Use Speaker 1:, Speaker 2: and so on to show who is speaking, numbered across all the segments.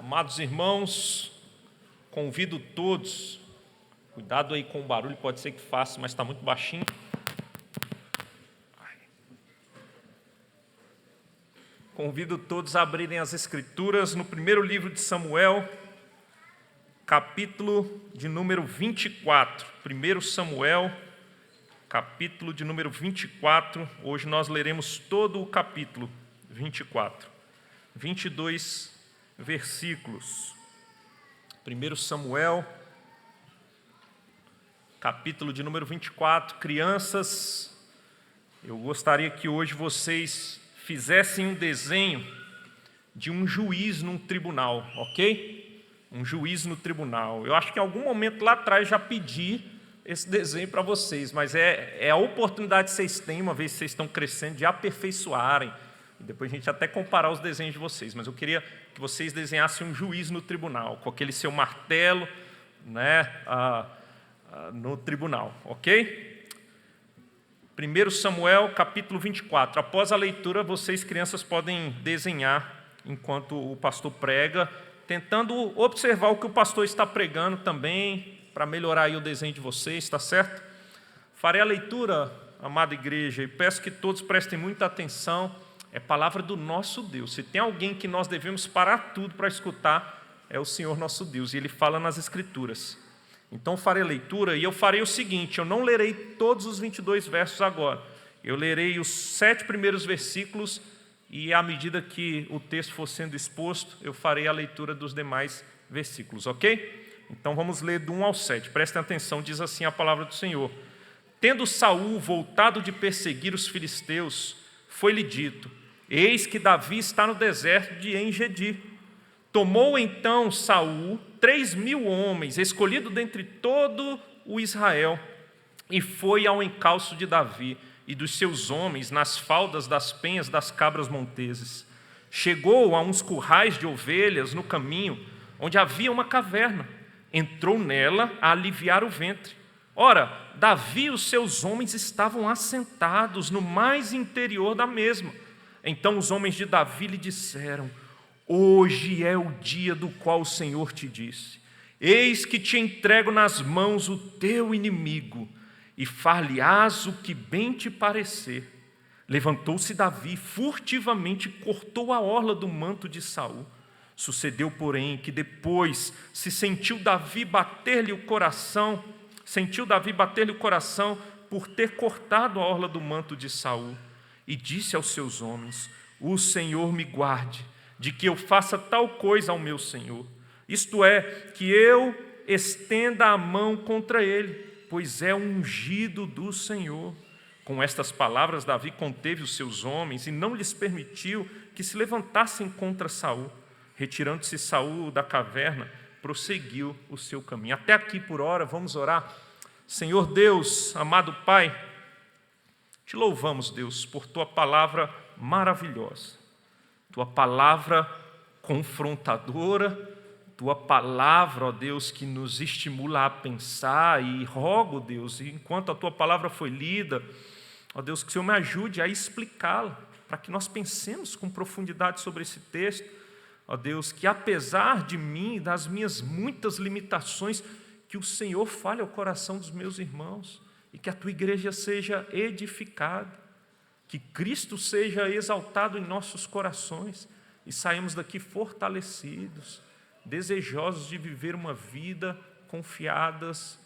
Speaker 1: Amados irmãos, convido todos, cuidado aí com o barulho, pode ser que faça, mas está muito baixinho. Convido todos a abrirem as Escrituras no primeiro livro de Samuel, capítulo de número 24. 1 Samuel, capítulo de número 24. Hoje nós leremos todo o capítulo 24. 22 versículos. 1 Samuel, capítulo de número 24. Crianças, eu gostaria que hoje vocês fizessem um desenho de um juiz num tribunal, ok? Um juiz no tribunal. Eu acho que em algum momento lá atrás já pedi esse desenho para vocês, mas é a oportunidade que vocês têm, uma vez que vocês estão crescendo, de aperfeiçoarem. E depois a gente até comparar os desenhos de vocês, mas eu queria que vocês desenhassem um juiz no tribunal, com aquele seu martelo, né, no tribunal, ok? 1 Samuel, capítulo 24. Após a leitura, vocês, crianças, podem desenhar enquanto o pastor prega, tentando observar o que o pastor está pregando também, para melhorar aí o desenho de vocês, está certo? Farei a leitura, amada igreja, e peço que todos prestem muita atenção. É palavra do nosso Deus. Se tem alguém que nós devemos parar tudo para escutar, é o Senhor nosso Deus, e Ele fala nas Escrituras. Então farei a leitura, e eu farei o seguinte: eu não lerei todos os 22 versos agora. Eu lerei os 7 primeiros versículos, e à medida que o texto for sendo exposto, eu farei a leitura dos demais versículos, ok? Então vamos ler do 1 ao 7. Prestem atenção, diz assim a palavra do Senhor. Tendo Saul voltado de perseguir os filisteus, foi-lhe dito: eis que Davi está no deserto de En-Gedi. Tomou então Saul 3.000 homens, escolhidos dentre todo o Israel, e foi ao encalço de Davi e dos seus homens nas faldas das penhas das cabras monteses. Chegou a uns currais de ovelhas no caminho, onde havia uma caverna. Entrou nela a aliviar o ventre. Ora, Davi e os seus homens estavam assentados no mais interior da mesma. Então os homens de Davi lhe disseram: hoje é o dia do qual o Senhor te disse: eis que te entrego nas mãos o teu inimigo, e far-lhe-ás o que bem te parecer. Levantou-se Davi, furtivamente cortou a orla do manto de Saul. Sucedeu, porém, que depois sentiu Davi bater-lhe o coração por ter cortado a orla do manto de Saul, e disse aos seus homens: o Senhor me guarde de que eu faça tal coisa ao meu senhor, isto é, que eu estenda a mão contra ele, pois é ungido do Senhor. Com estas palavras, Davi conteve os seus homens e não lhes permitiu que se levantassem contra Saul. Retirando-se Saul da caverna, prosseguiu o seu caminho. Até aqui por hora, vamos orar. Senhor Deus, amado Pai, te louvamos, Deus, por Tua palavra maravilhosa, Tua palavra confrontadora, Tua palavra, ó Deus, que nos estimula a pensar, e rogo, Deus, enquanto a Tua palavra foi lida, ó Deus, que o Senhor me ajude a explicá-la, para que nós pensemos com profundidade sobre esse texto. Ó Deus, que apesar de mim e das minhas muitas limitações, que o Senhor fale ao coração dos meus irmãos, e que a Tua igreja seja edificada, que Cristo seja exaltado em nossos corações, e saímos daqui fortalecidos, desejosos de viver uma vida confiados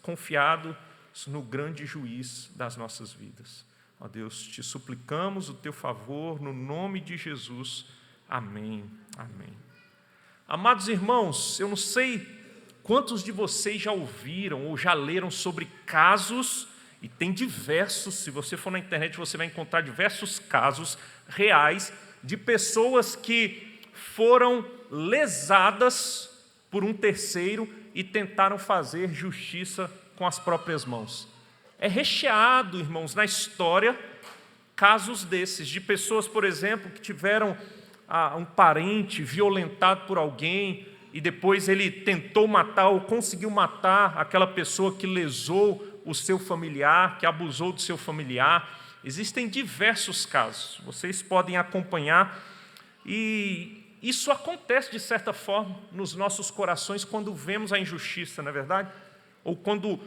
Speaker 1: no grande juiz das nossas vidas. Ó Deus, te suplicamos o Teu favor, no nome de Jesus. Amém. Amém. Amados irmãos, eu não sei quantos de vocês já ouviram ou já leram sobre casos, e tem diversos, se você for na internet você vai encontrar diversos casos reais de pessoas que foram lesadas por um terceiro e tentaram fazer justiça com as próprias mãos. É recheado, irmãos, na história, casos desses, de pessoas, por exemplo, que tiveram um parente violentado por alguém, e depois ele tentou matar ou conseguiu matar aquela pessoa que lesou o seu familiar, que abusou do seu familiar. Existem diversos casos, vocês podem acompanhar, e isso acontece de certa forma nos nossos corações quando vemos a injustiça, não é verdade? Ou quando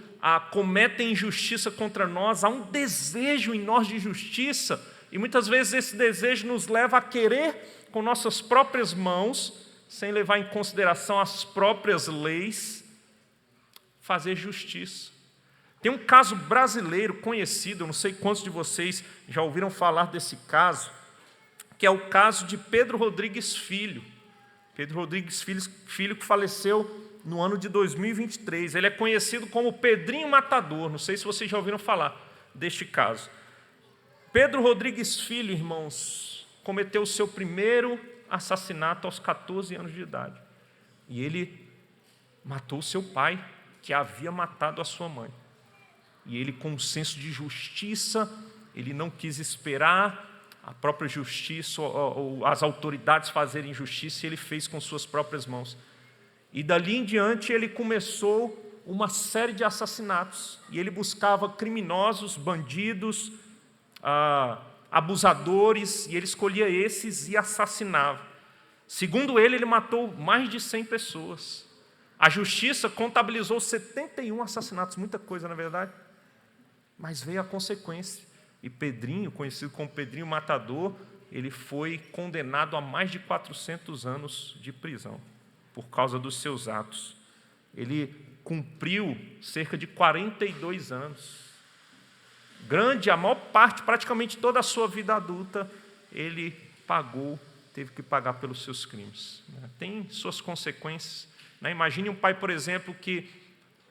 Speaker 1: cometem injustiça contra nós, há um desejo em nós de justiça, e muitas vezes esse desejo nos leva a querer, com nossas próprias mãos, sem levar em consideração as próprias leis, fazer justiça. Tem um caso brasileiro conhecido, eu não sei quantos de vocês já ouviram falar desse caso, que é o caso de Pedro Rodrigues Filho. Pedro Rodrigues Filho que faleceu no ano de 2023. Ele é conhecido como Pedrinho Matador. Não sei se vocês já ouviram falar deste caso. Pedro Rodrigues Filho, irmãos, cometeu o seu primeiro assassinato aos 14 anos de idade. E ele matou seu pai, que havia matado a sua mãe. E ele, com um senso de justiça, ele não quis esperar a própria justiça ou as autoridades fazerem justiça, e ele fez com suas próprias mãos. E dali em diante ele começou uma série de assassinatos, e ele buscava criminosos, bandidos, abusadores, e ele escolhia esses e assassinava. Segundo ele matou mais de 100 pessoas. A justiça contabilizou 71 assassinatos, muita coisa na verdade, mas veio a consequência. E Pedrinho, conhecido como Pedrinho Matador, ele foi condenado a mais de 400 anos de prisão por causa dos seus atos. Ele cumpriu cerca de 42 anos. Grande, a maior parte, praticamente toda a sua vida adulta, ele teve que pagar pelos seus crimes. Tem suas consequências. Imagine um pai, por exemplo, que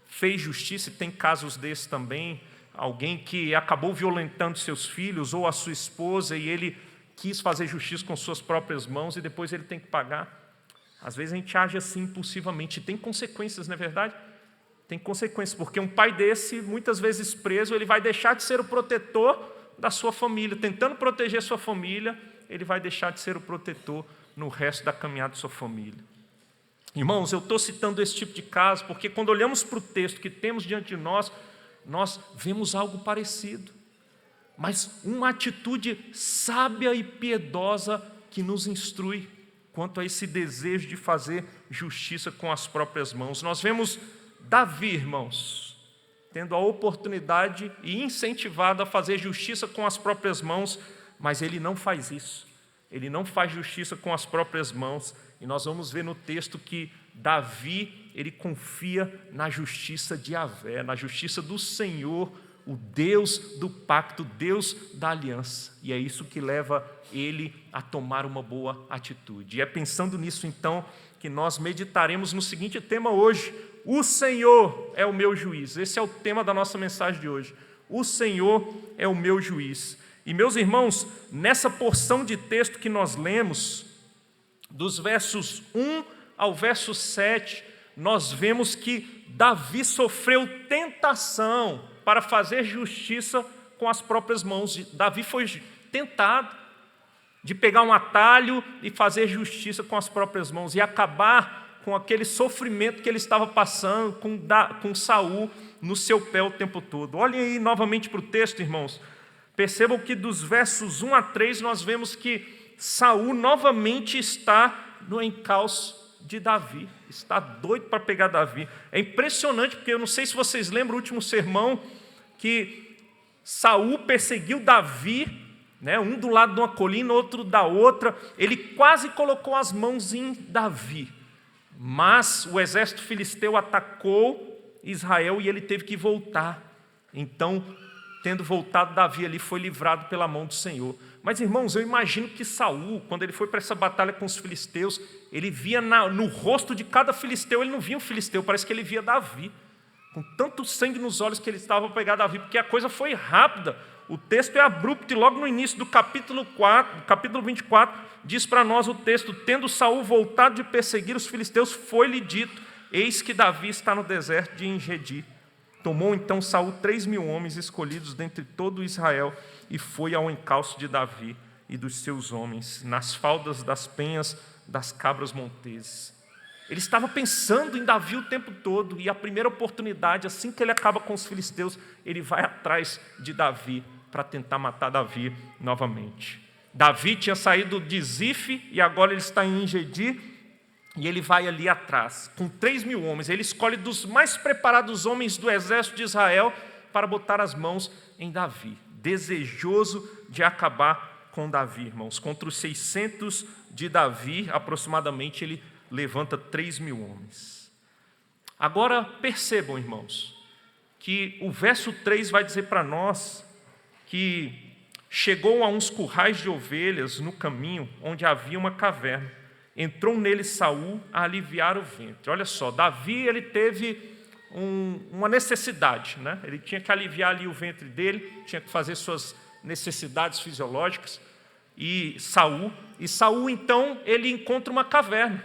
Speaker 1: fez justiça, e tem casos desses também, alguém que acabou violentando seus filhos ou a sua esposa e ele quis fazer justiça com suas próprias mãos e depois ele tem que pagar. Às vezes a gente age assim impulsivamente, tem consequências, não é verdade? Tem consequências, porque um pai desse, muitas vezes preso, ele vai deixar de ser o protetor da sua família, tentando proteger sua família, ele vai deixar de ser o protetor no resto da caminhada de sua família. Irmãos, eu estou citando esse tipo de caso porque quando olhamos para o texto que temos diante de nós vemos algo parecido, mas uma atitude sábia e piedosa que nos instrui quanto a esse desejo de fazer justiça com as próprias mãos. Nós vemos Davi, irmãos, tendo a oportunidade e incentivado a fazer justiça com as próprias mãos, mas ele não faz isso. Ele não faz justiça com as próprias mãos, e nós vamos ver no texto que Davi, ele confia na justiça de Yahvé, na justiça do Senhor, o Deus do pacto, Deus da aliança. E é isso que leva ele a tomar uma boa atitude. E é pensando nisso, então, que nós meditaremos no seguinte tema hoje: o Senhor é o meu juiz. Esse é o tema da nossa mensagem de hoje. O Senhor é o meu juiz. E, meus irmãos, nessa porção de texto que nós lemos, dos versos 1 ao verso 7, nós vemos que Davi sofreu tentação para fazer justiça com as próprias mãos. Davi foi tentado de pegar um atalho e fazer justiça com as próprias mãos e acabar com aquele sofrimento que ele estava passando com Saul no seu pé o tempo todo. Olhem aí novamente para o texto, irmãos. Percebam que dos versos 1 a 3 nós vemos que Saul novamente está no encalço de Davi, está doido para pegar Davi. É impressionante, porque eu não sei se vocês lembram o último sermão, que Saul perseguiu Davi, um do lado de uma colina, outro da outra. Ele quase colocou as mãos em Davi, mas o exército filisteu atacou Israel e ele teve que voltar. Então, tendo voltado, Davi ali foi livrado pela mão do Senhor. Mas, irmãos, eu imagino que Saul, quando ele foi para essa batalha com os filisteus, ele via no rosto de cada filisteu, ele não via um filisteu, parece que ele via Davi, com tanto sangue nos olhos que ele estava para pegar Davi, porque a coisa foi rápida. O texto é abrupto e logo no início do capítulo 24, diz para nós o texto: tendo Saul voltado de perseguir os filisteus, foi-lhe dito: eis que Davi está no deserto de Engedi. Tomou então Saul 3.000 homens escolhidos dentre todo Israel e foi ao encalço de Davi e dos seus homens, nas faldas das penhas das cabras monteses. Ele estava pensando em Davi o tempo todo, e a primeira oportunidade, assim que ele acaba com os filisteus, ele vai atrás de Davi para tentar matar Davi novamente. Davi tinha saído de Zif e agora ele está em Engedi, e ele vai ali atrás, com 3.000 homens. Ele escolhe dos mais preparados homens do exército de Israel para botar as mãos em Davi, desejoso de acabar com Davi, irmãos. Contra os 600 de Davi, aproximadamente, ele levanta 3.000 homens. Agora, percebam, irmãos, que o verso 3 vai dizer para nós que chegou a uns currais de ovelhas no caminho onde havia uma caverna. Entrou nele Saul a aliviar o ventre. Olha só, Davi ele teve uma necessidade, né? Ele tinha que aliviar ali o ventre dele, tinha que fazer suas necessidades fisiológicas. E Saul então, ele encontra uma caverna.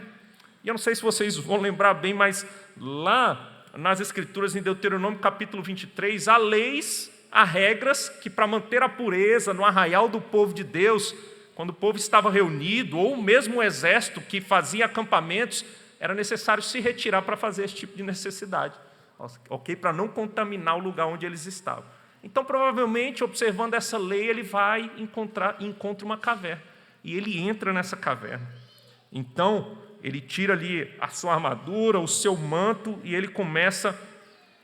Speaker 1: E eu não sei se vocês vão lembrar bem, mas lá nas Escrituras, em Deuteronômio capítulo 23, há leis, há regras que para manter a pureza no arraial do povo de Deus, quando o povo estava reunido, ou mesmo o exército que fazia acampamentos, era necessário se retirar para fazer esse tipo de necessidade, ok? Para não contaminar o lugar onde eles estavam. Então, provavelmente, observando essa lei, ele vai encontra uma caverna, e ele entra nessa caverna. Então, ele tira ali a sua armadura, o seu manto, e ele começa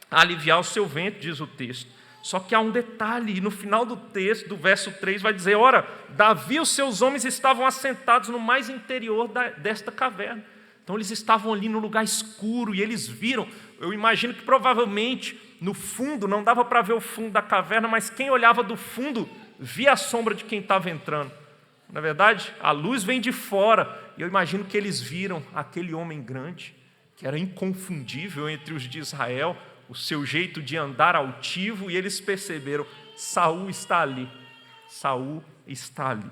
Speaker 1: a aliviar o seu ventre, diz o texto. Só que há um detalhe, e no final do texto, do verso 3, vai dizer: ora, Davi e os seus homens estavam assentados no mais interior desta caverna. Então eles estavam ali no lugar escuro, e eles viram, eu imagino que provavelmente no fundo, não dava para ver o fundo da caverna, mas quem olhava do fundo, via a sombra de quem estava entrando. Na verdade, a luz vem de fora, e eu imagino que eles viram aquele homem grande, que era inconfundível entre os de Israel, o seu jeito de andar altivo, e eles perceberam: Saul está ali, Saul está ali.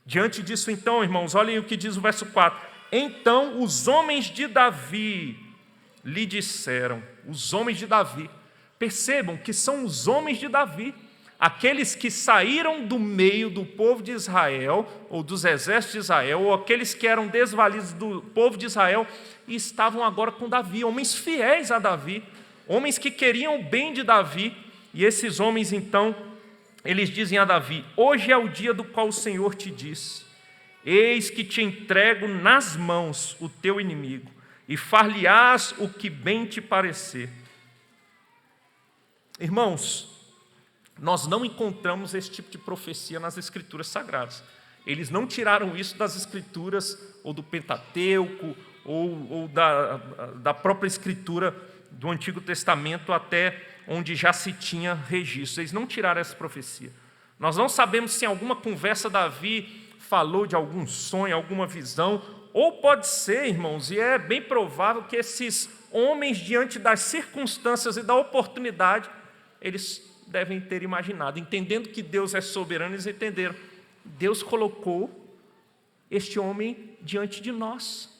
Speaker 1: Diante disso, então, irmãos, olhem o que diz o verso 4. Então os homens de Davi lhe disseram, os homens de Davi, percebam que são os homens de Davi, aqueles que saíram do meio do povo de Israel, ou dos exércitos de Israel, ou aqueles que eram desvalidos do povo de Israel, e estavam agora com Davi, homens fiéis a Davi, homens que queriam o bem de Davi. E esses homens, então, eles dizem a Davi: hoje é o dia do qual o Senhor te disse: eis que te entrego nas mãos o teu inimigo, e far-lhe-ás o que bem te parecer. Irmãos, nós não encontramos esse tipo de profecia nas Escrituras Sagradas. Eles não tiraram isso das Escrituras, ou do Pentateuco, ou da própria Escritura do Antigo Testamento, até onde já se tinha registro. Eles não tiraram essa profecia. Nós não sabemos se em alguma conversa Davi falou de algum sonho, alguma visão, ou pode ser, irmãos, e é bem provável que esses homens, diante das circunstâncias e da oportunidade, eles devem ter imaginado, entendendo que Deus é soberano, eles entenderam: Deus colocou este homem diante de nós,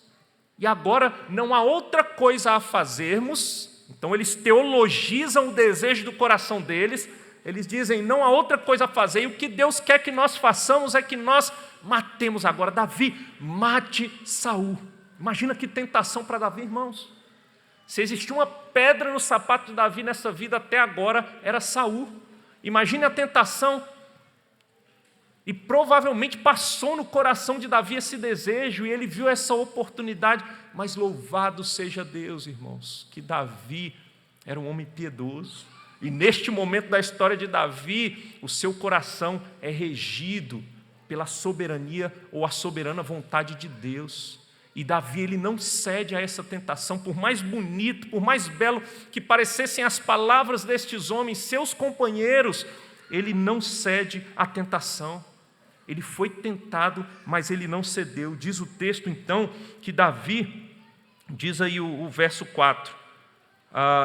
Speaker 1: e agora não há outra coisa a fazermos. Então eles teologizam o desejo do coração deles, eles dizem: não há outra coisa a fazer, e o que Deus quer que nós façamos é que nós matemos agora. Davi, mate Saul. Imagina que tentação para Davi, irmãos. Se existia uma pedra no sapato de Davi nessa vida até agora, era Saul. Imagine a tentação. E provavelmente passou no coração de Davi esse desejo, e ele viu essa oportunidade. Mas louvado seja Deus, irmãos, que Davi era um homem piedoso. E neste momento da história de Davi, o seu coração é regido pela soberania ou a soberana vontade de Deus. E Davi, ele não cede a essa tentação, por mais bonito, por mais belo que parecessem as palavras destes homens, seus companheiros, ele não cede à tentação. Ele foi tentado, mas ele não cedeu. Diz o texto, então, que Davi, diz aí o verso 4,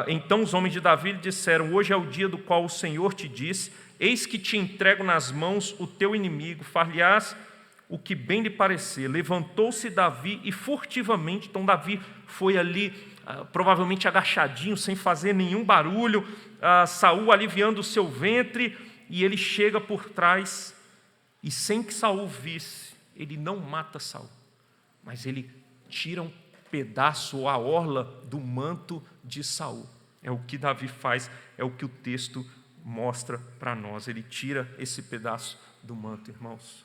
Speaker 1: então os homens de Davi lhe disseram: hoje é o dia do qual o Senhor te disse: eis que te entrego nas mãos o teu inimigo, far-lhe-ás o que bem lhe parecer. Levantou-se Davi e furtivamente, então Davi foi ali, provavelmente agachadinho, sem fazer nenhum barulho, Saul aliviando o seu ventre, e ele chega por trás, e sem que Saul visse, ele não mata Saul, mas ele tira um pedaço ou a orla do manto de Saul. É o que Davi faz, é o que o texto mostra para nós. Ele tira esse pedaço do manto, irmãos.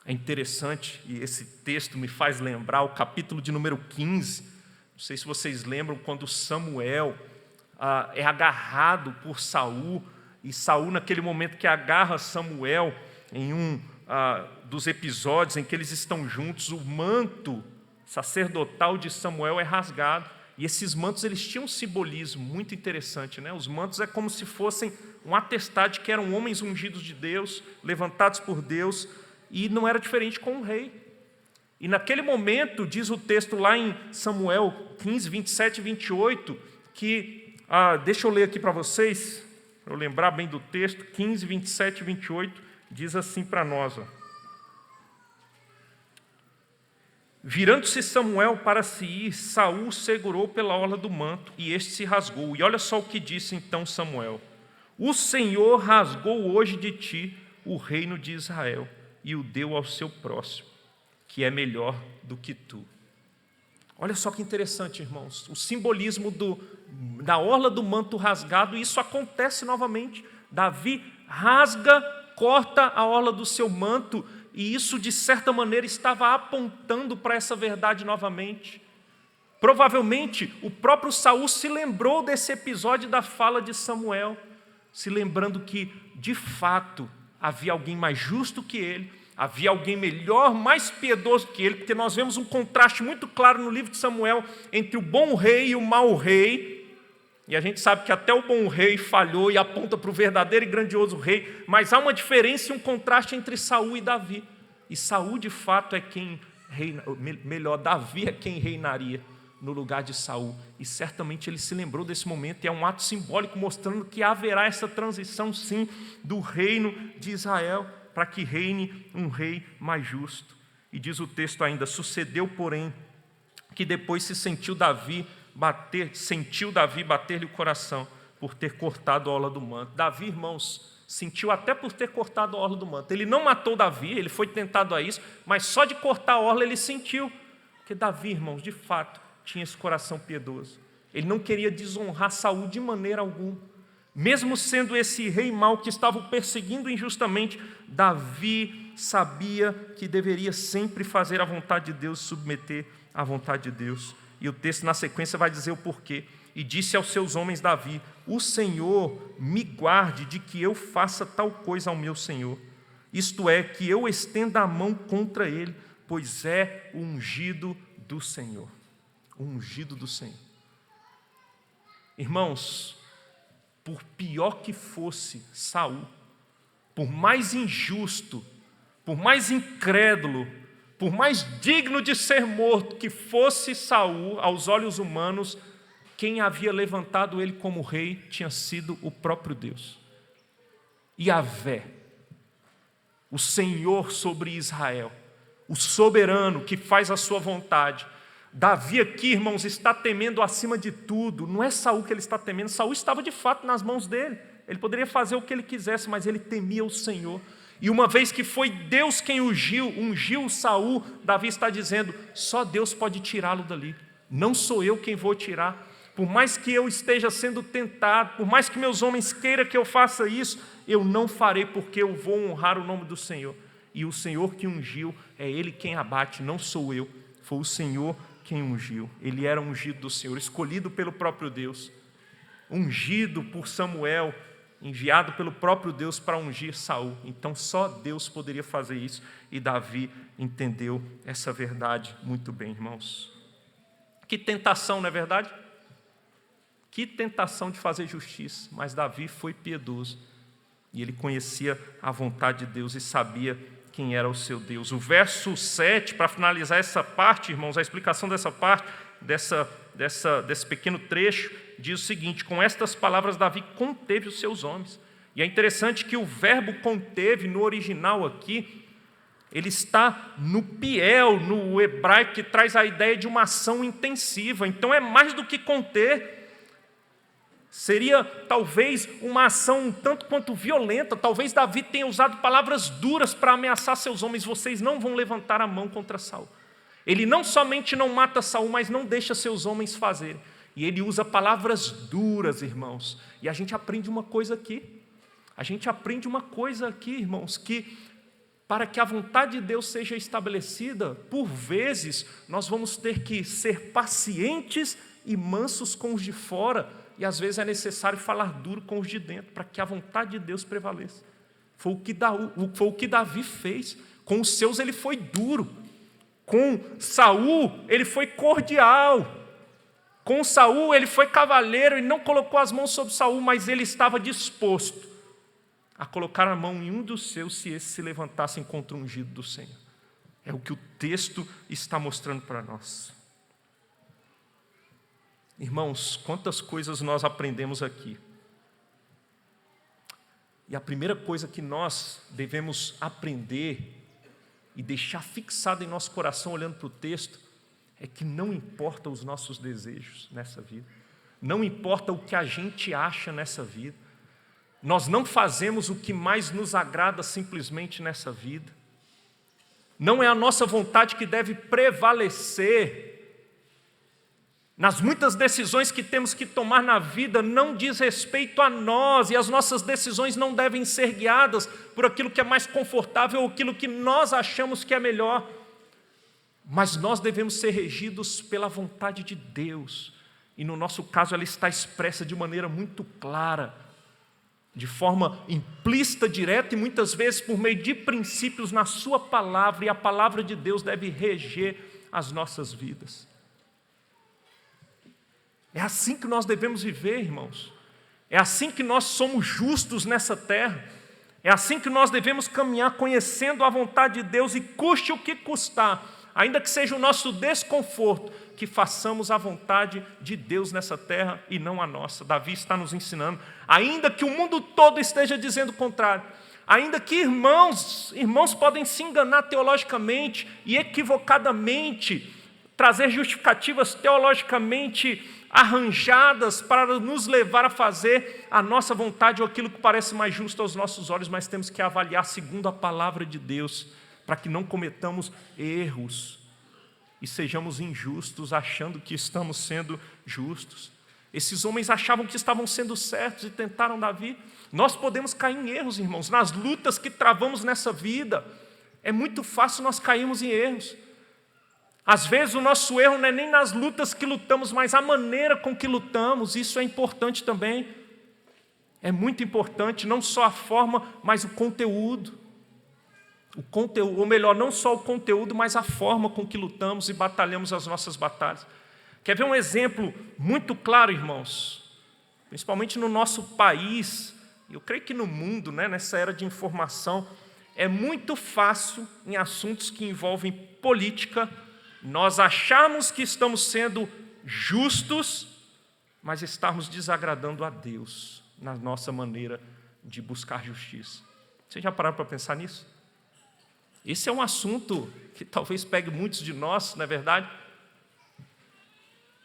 Speaker 1: É interessante, e esse texto me faz lembrar o capítulo de número 15. Não sei se vocês lembram quando Samuel é agarrado por Saul, e Saul, naquele momento que agarra Samuel, em um dos episódios em que eles estão juntos, o manto sacerdotal de Samuel é rasgado. E esses mantos, eles tinham um simbolismo muito interessante, né? Os mantos é como se fossem um atestado de que eram homens ungidos de Deus, levantados por Deus, e não era diferente com o rei. E naquele momento, diz o texto lá em Samuel 15, 27 e 28, que, deixa eu ler aqui para vocês, para eu lembrar bem do texto, 15, 27 e 28, diz assim para nós, Virando-se Samuel para se ir, Saul segurou pela orla do manto, e este se rasgou. E olha só o que disse então Samuel: O Senhor rasgou hoje de ti o reino de Israel, e o deu ao seu próximo, que é melhor do que tu. Olha só que interessante, irmãos, o simbolismo da orla do manto rasgado, e isso acontece novamente. Davi rasga, corta a orla do seu manto, e isso, de certa maneira, estava apontando para essa verdade novamente. Provavelmente, o próprio Saul se lembrou desse episódio da fala de Samuel, se lembrando que, de fato, havia alguém mais justo que ele, havia alguém melhor, mais piedoso que ele, porque nós vemos um contraste muito claro no livro de Samuel entre o bom rei e o mau rei. E a gente sabe que até o bom rei falhou e aponta para o verdadeiro e grandioso rei, mas há uma diferença e um contraste entre Saul e Davi. E Saul, de fato, é quem reina, melhor, Davi é quem reinaria no lugar de Saul. E certamente ele se lembrou desse momento, e é um ato simbólico mostrando que haverá essa transição, sim, do reino de Israel, para que reine um rei mais justo. E diz o texto ainda: sucedeu, porém, que depois sentiu Davi bater-lhe o coração por ter cortado a orla do manto. Davi, irmãos, sentiu até por ter cortado a orla do manto. Ele não matou Davi, ele foi tentado a isso, mas só de cortar a orla ele sentiu. Porque Davi, irmãos, de fato, tinha esse coração piedoso. Ele não queria desonrar Saul de maneira alguma. Mesmo sendo esse rei mau que estava o perseguindo injustamente, Davi sabia que deveria sempre fazer a vontade de Deus, submeter à vontade de Deus. E o texto na sequência vai dizer o porquê. E disse aos seus homens Davi: o Senhor me guarde de que eu faça tal coisa ao meu Senhor, isto é, que eu estenda a mão contra ele, pois é o ungido do Senhor. O ungido do Senhor. Irmãos, por pior que fosse Saul, por mais injusto, por mais incrédulo, por mais digno de ser morto que fosse Saul aos olhos humanos, quem havia levantado ele como rei tinha sido o próprio Deus. Yahvé, o Senhor sobre Israel, o soberano que faz a sua vontade. Davi aqui, irmãos, está temendo acima de tudo. Não é Saul que ele está temendo. Saul estava de fato nas mãos dele. Ele poderia fazer o que ele quisesse, mas ele temia o Senhor. E uma vez que foi Deus quem ungiu Saul, Davi está dizendo: só Deus pode tirá-lo dali. Não sou eu quem vou tirar. Por mais que eu esteja sendo tentado, por mais que meus homens queiram que eu faça isso, eu não farei, porque eu vou honrar o nome do Senhor. E o Senhor que ungiu, é Ele quem abate, não sou eu. Foi o Senhor quem ungiu. Ele era ungido do Senhor, escolhido pelo próprio Deus, ungido por Samuel, enviado pelo próprio Deus para ungir Saul. Então só Deus poderia fazer isso, e Davi entendeu essa verdade muito bem, irmãos. Que tentação, não é verdade? Que tentação de fazer justiça, mas Davi foi piedoso, e ele conhecia a vontade de Deus e sabia quem era o seu Deus. O verso 7, para finalizar essa parte, irmãos, a explicação dessa parte, desse pequeno trecho, diz o seguinte: com estas palavras Davi conteve os seus homens. E é interessante que o verbo conteve no original aqui, ele está no piel, no hebraico, que traz a ideia de uma ação intensiva. Então é mais do que conter. Seria talvez uma ação um tanto quanto violenta. Talvez Davi tenha usado palavras duras para ameaçar seus homens: vocês não vão levantar a mão contra Saul. Ele não somente não mata Saul, mas não deixa seus homens fazerem. E ele usa palavras duras, irmãos. E a gente aprende uma coisa aqui. A gente aprende uma coisa aqui, irmãos, que para que a vontade de Deus seja estabelecida, por vezes, nós vamos ter que ser pacientes e mansos com os de fora, e às vezes é necessário falar duro com os de dentro, para que a vontade de Deus prevaleça. Foi o que Davi fez. Com os seus ele foi duro. Com Saul ele foi cordial. Com Saul ele foi cavalheiro e não colocou as mãos sobre Saul, mas ele estava disposto a colocar a mão em um dos seus se esses se levantassem contra o ungido do Senhor. É o que o texto está mostrando para nós. Irmãos, quantas coisas nós aprendemos aqui. E a primeira coisa que nós devemos aprender e deixar fixado em nosso coração olhando para o texto é que não importa os nossos desejos nessa vida, não importa o que a gente acha nessa vida, nós não fazemos o que mais nos agrada simplesmente nessa vida, não é a nossa vontade que deve prevalecer. Nas muitas decisões que temos que tomar na vida, não diz respeito a nós, e as nossas decisões não devem ser guiadas por aquilo que é mais confortável ou aquilo que nós achamos que é melhor, mas nós devemos ser regidos pela vontade de Deus, e no nosso caso ela está expressa de maneira muito clara, de forma implícita, direta e muitas vezes por meio de princípios na sua palavra, e a palavra de Deus deve reger as nossas vidas. É assim que nós devemos viver, irmãos. É assim que nós somos justos nessa terra. É assim que nós devemos caminhar conhecendo a vontade de Deus e custe o que custar, ainda que seja o nosso desconforto, que façamos a vontade de Deus nessa terra e não a nossa. Davi está nos ensinando, ainda que o mundo todo esteja dizendo o contrário, ainda que irmãos podem se enganar teologicamente e equivocadamente, trazer justificativas teologicamente arranjadas para nos levar a fazer a nossa vontade ou aquilo que parece mais justo aos nossos olhos, mas temos que avaliar segundo a palavra de Deus, para que não cometamos erros e sejamos injustos achando que estamos sendo justos. Esses homens achavam que estavam sendo certos e tentaram Davi. Nós podemos cair em erros, irmãos, nas lutas que travamos nessa vida. É muito fácil nós cairmos em erros. Às vezes o nosso erro não é nem nas lutas que lutamos, mas a maneira com que lutamos, isso é importante também. É muito importante, não só a forma, mas o conteúdo. Ou melhor, não só o conteúdo, mas a forma com que lutamos e batalhamos as nossas batalhas. Quer ver um exemplo muito claro, irmãos? Principalmente no nosso país, eu creio que no mundo, nessa era de informação, é muito fácil, em assuntos que envolvem política, nós acharmos que estamos sendo justos, mas estarmos desagradando a Deus na nossa maneira de buscar justiça. Vocês já pararam para pensar nisso? Esse é um assunto que talvez pegue muitos de nós, não é verdade?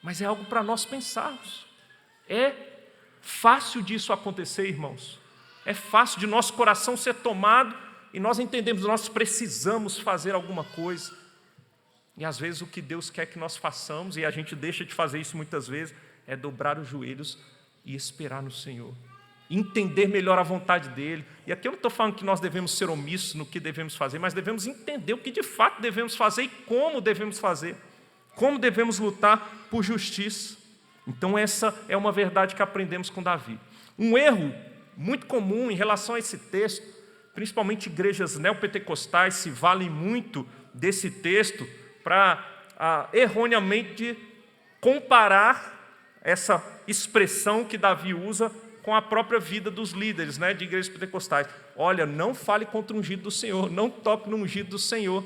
Speaker 1: Mas é algo para nós pensarmos. É fácil disso acontecer, irmãos. É fácil de nosso coração ser tomado e nós entendemos que nós precisamos fazer alguma coisa. E às vezes o que Deus quer que nós façamos, e a gente deixa de fazer isso muitas vezes, é dobrar os joelhos e esperar no Senhor. Entender melhor a vontade dEle. E aqui eu não estou falando que nós devemos ser omissos no que devemos fazer, mas devemos entender o que de fato devemos fazer e como devemos fazer. Como devemos lutar por justiça. Então essa é uma verdade que aprendemos com Davi. Um erro muito comum em relação a esse texto, principalmente igrejas neopentecostais se valem muito desse texto para erroneamente comparar essa expressão que Davi usa com a própria vida dos líderes de igrejas pentecostais. Olha, não fale contra o ungido do Senhor, não toque no ungido do Senhor.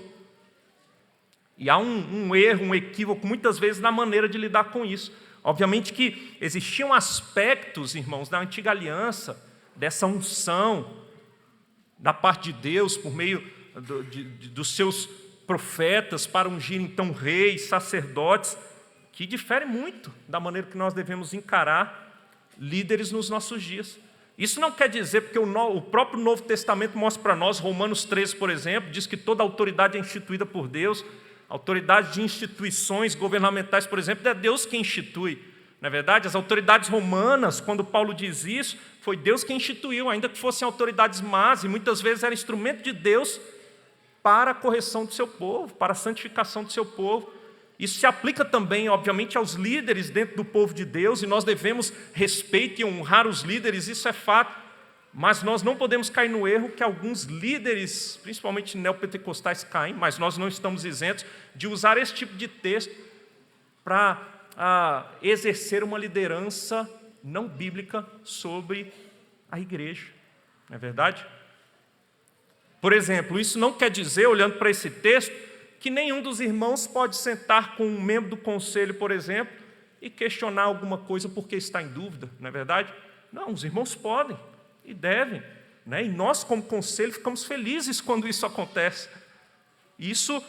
Speaker 1: E há um erro, um equívoco, muitas vezes, na maneira de lidar com isso. Obviamente que existiam aspectos, irmãos, da antiga aliança, dessa unção da parte de Deus, por meio dos seus profetas, para ungir então reis, sacerdotes, que difere muito da maneira que nós devemos encarar líderes nos nossos dias. Isso não quer dizer, porque o próprio Novo Testamento mostra para nós, Romanos 13, por exemplo, diz que toda autoridade é instituída por Deus, autoridade de instituições governamentais, por exemplo, é Deus quem institui. Não é verdade? As autoridades romanas, quando Paulo diz isso, foi Deus quem instituiu, ainda que fossem autoridades más, e muitas vezes era instrumento de Deus para a correção do seu povo, para a santificação do seu povo. Isso se aplica também, obviamente, aos líderes dentro do povo de Deus, e nós devemos respeitar e honrar os líderes, isso é fato, mas nós não podemos cair no erro que alguns líderes, principalmente neopentecostais, caem, mas nós não estamos isentos de usar esse tipo de texto para exercer uma liderança não bíblica sobre a igreja, não é verdade? Por exemplo, isso não quer dizer, olhando para esse texto, que nenhum dos irmãos pode sentar com um membro do conselho, por exemplo, e questionar alguma coisa porque está em dúvida, não é verdade? Não, os irmãos podem e devem, né? E nós, como conselho, ficamos felizes quando isso acontece. Isso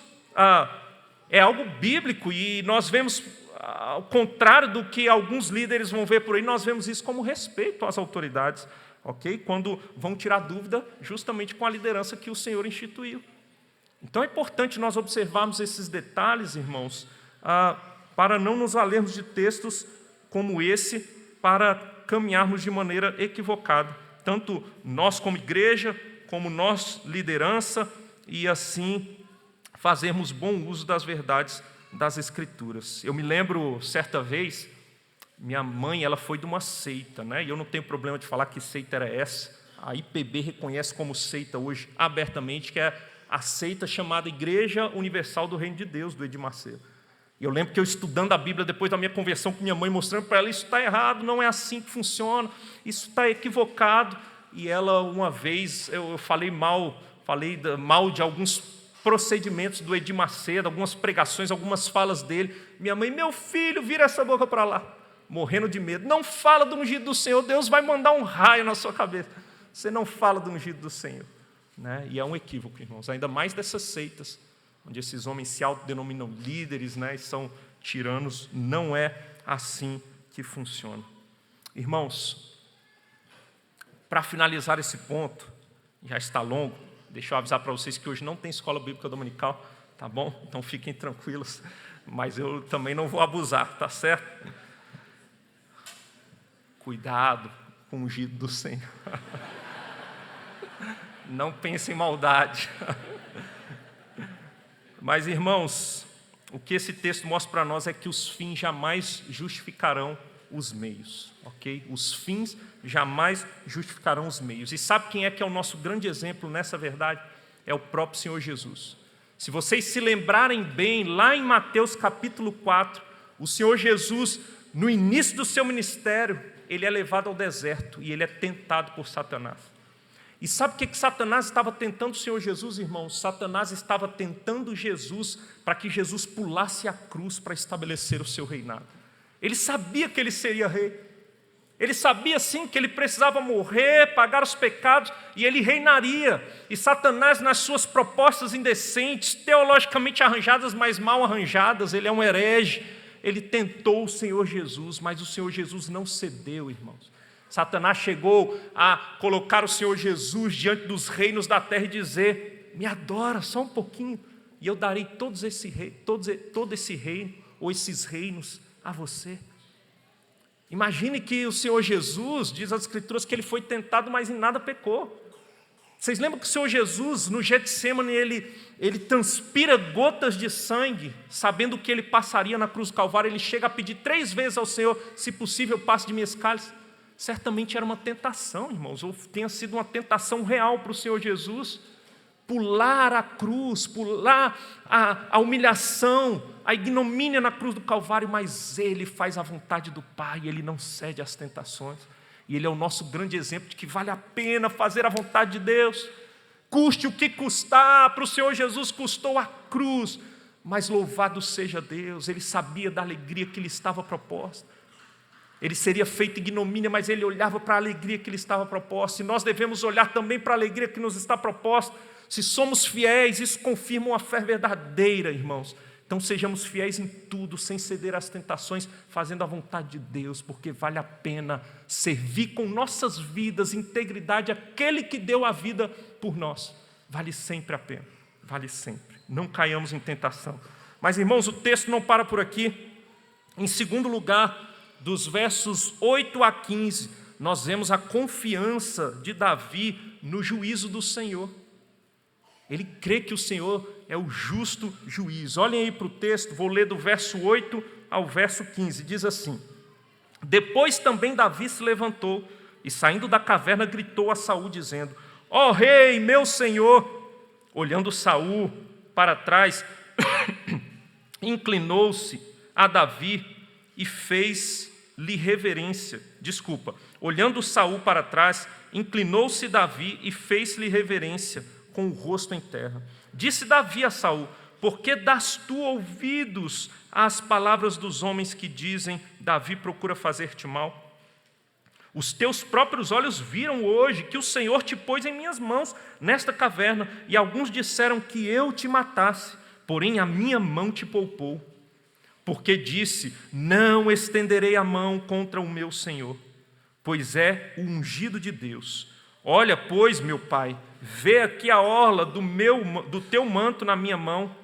Speaker 1: é algo bíblico e nós vemos, ao contrário do que alguns líderes vão ver por aí, nós vemos isso como respeito às autoridades, ok? Quando vão tirar dúvida justamente com a liderança que o Senhor instituiu. Então é importante nós observarmos esses detalhes, irmãos, para não nos valermos de textos como esse para caminharmos de maneira equivocada. Tanto nós como igreja, como nós liderança, e assim fazermos bom uso das verdades das Escrituras. Eu me lembro, certa vez, minha mãe ela foi de uma seita, né? E eu não tenho problema de falar que seita era essa. A IPB reconhece como seita hoje, abertamente, que é a seita chamada Igreja Universal do Reino de Deus, do Edir Macedo. E eu lembro que eu estudando a Bíblia depois da minha conversão com minha mãe, mostrando para ela, isso está errado, não é assim que funciona, isso está equivocado. E ela, uma vez, eu falei mal de alguns procedimentos do Edir Macedo, algumas pregações, algumas falas dele. Minha mãe, meu filho, vira essa boca para lá, morrendo de medo. Não fala do ungido do Senhor, Deus vai mandar um raio na sua cabeça. Você não fala do ungido do Senhor. Né? E é um equívoco, irmãos, ainda mais dessas seitas, onde esses homens se autodenominam líderes, né, e são tiranos. Não é assim que funciona. Irmãos, para finalizar esse ponto, já está longo, deixa eu avisar para vocês que hoje não tem escola bíblica dominical, tá bom? Então fiquem tranquilos, mas eu também não vou abusar, tá certo? Cuidado com o ungido do Senhor. Não pense em maldade. Mas, irmãos, o que esse texto mostra para nós é que os fins jamais justificarão os meios, ok? Os fins jamais justificarão os meios. E sabe quem é que é o nosso grande exemplo nessa verdade? É o próprio Senhor Jesus. Se vocês se lembrarem bem, lá em Mateus capítulo 4, o Senhor Jesus, no início do seu ministério, ele é levado ao deserto e ele é tentado por Satanás. E sabe o que Satanás estava tentando o Senhor Jesus, irmãos? Satanás estava tentando Jesus para que Jesus pulasse a cruz para estabelecer o seu reinado. Ele sabia que ele seria rei. Ele sabia sim que ele precisava morrer, pagar os pecados e ele reinaria. E Satanás, nas suas propostas indecentes, teologicamente arranjadas, mas mal arranjadas, ele é um herege. Ele tentou o Senhor Jesus, mas o Senhor Jesus não cedeu, irmãos. Satanás chegou a colocar o Senhor Jesus diante dos reinos da terra e dizer: me adora só um pouquinho, e eu darei todo esse reino, ou esses reinos, a você. Imagine que o Senhor Jesus, diz as Escrituras, que ele foi tentado, mas em nada pecou. Vocês lembram que o Senhor Jesus, no Getsemane, ele transpira gotas de sangue, sabendo que ele passaria na cruz do Calvário, ele chega a pedir 3 vezes ao Senhor, se possível, passe de minhas cálices. Certamente era uma tentação, irmãos, ou tenha sido uma tentação real para o Senhor Jesus, pular a cruz, pular a humilhação, a ignomínia na cruz do Calvário, mas ele faz a vontade do Pai, ele não cede às tentações, e ele é o nosso grande exemplo de que vale a pena fazer a vontade de Deus, custe o que custar. Para o Senhor Jesus custou a cruz, mas louvado seja Deus, ele sabia da alegria que lhe estava proposta. Ele seria feito ignomínia, mas ele olhava para a alegria que lhe estava proposta. E nós devemos olhar também para a alegria que nos está proposta. Se somos fiéis, isso confirma uma fé verdadeira, irmãos. Então sejamos fiéis em tudo, sem ceder às tentações, fazendo a vontade de Deus, porque vale a pena servir com nossas vidas, integridade, aquele que deu a vida por nós. Vale sempre a pena, vale sempre. Não caiamos em tentação. Mas, irmãos, o texto não para por aqui. Em segundo lugar, dos versos 8 a 15, nós vemos a confiança de Davi no juízo do Senhor. Ele crê que o Senhor é o justo juiz. Olhem aí para o texto, vou ler do verso 8 ao verso 15. Diz assim: Depois também Davi se levantou e, saindo da caverna, gritou a Saul, dizendo: Ó rei, meu senhor! Olhando Saul para trás, inclinou-se a Davi e fez-lhe reverência. Olhando Saul para trás, inclinou-se Davi e fez-lhe reverência com o rosto em terra. Disse Davi a Saul: Por que das tu ouvidos às palavras dos homens que dizem: Davi procura fazer-te mal? Os teus próprios olhos viram hoje que o Senhor te pôs em minhas mãos nesta caverna, e alguns disseram que eu te matasse, porém a minha mão te poupou. Porque disse: Não estenderei a mão contra o meu Senhor, pois é o ungido de Deus. Olha, pois, meu pai, vê aqui a orla do teu manto na minha mão.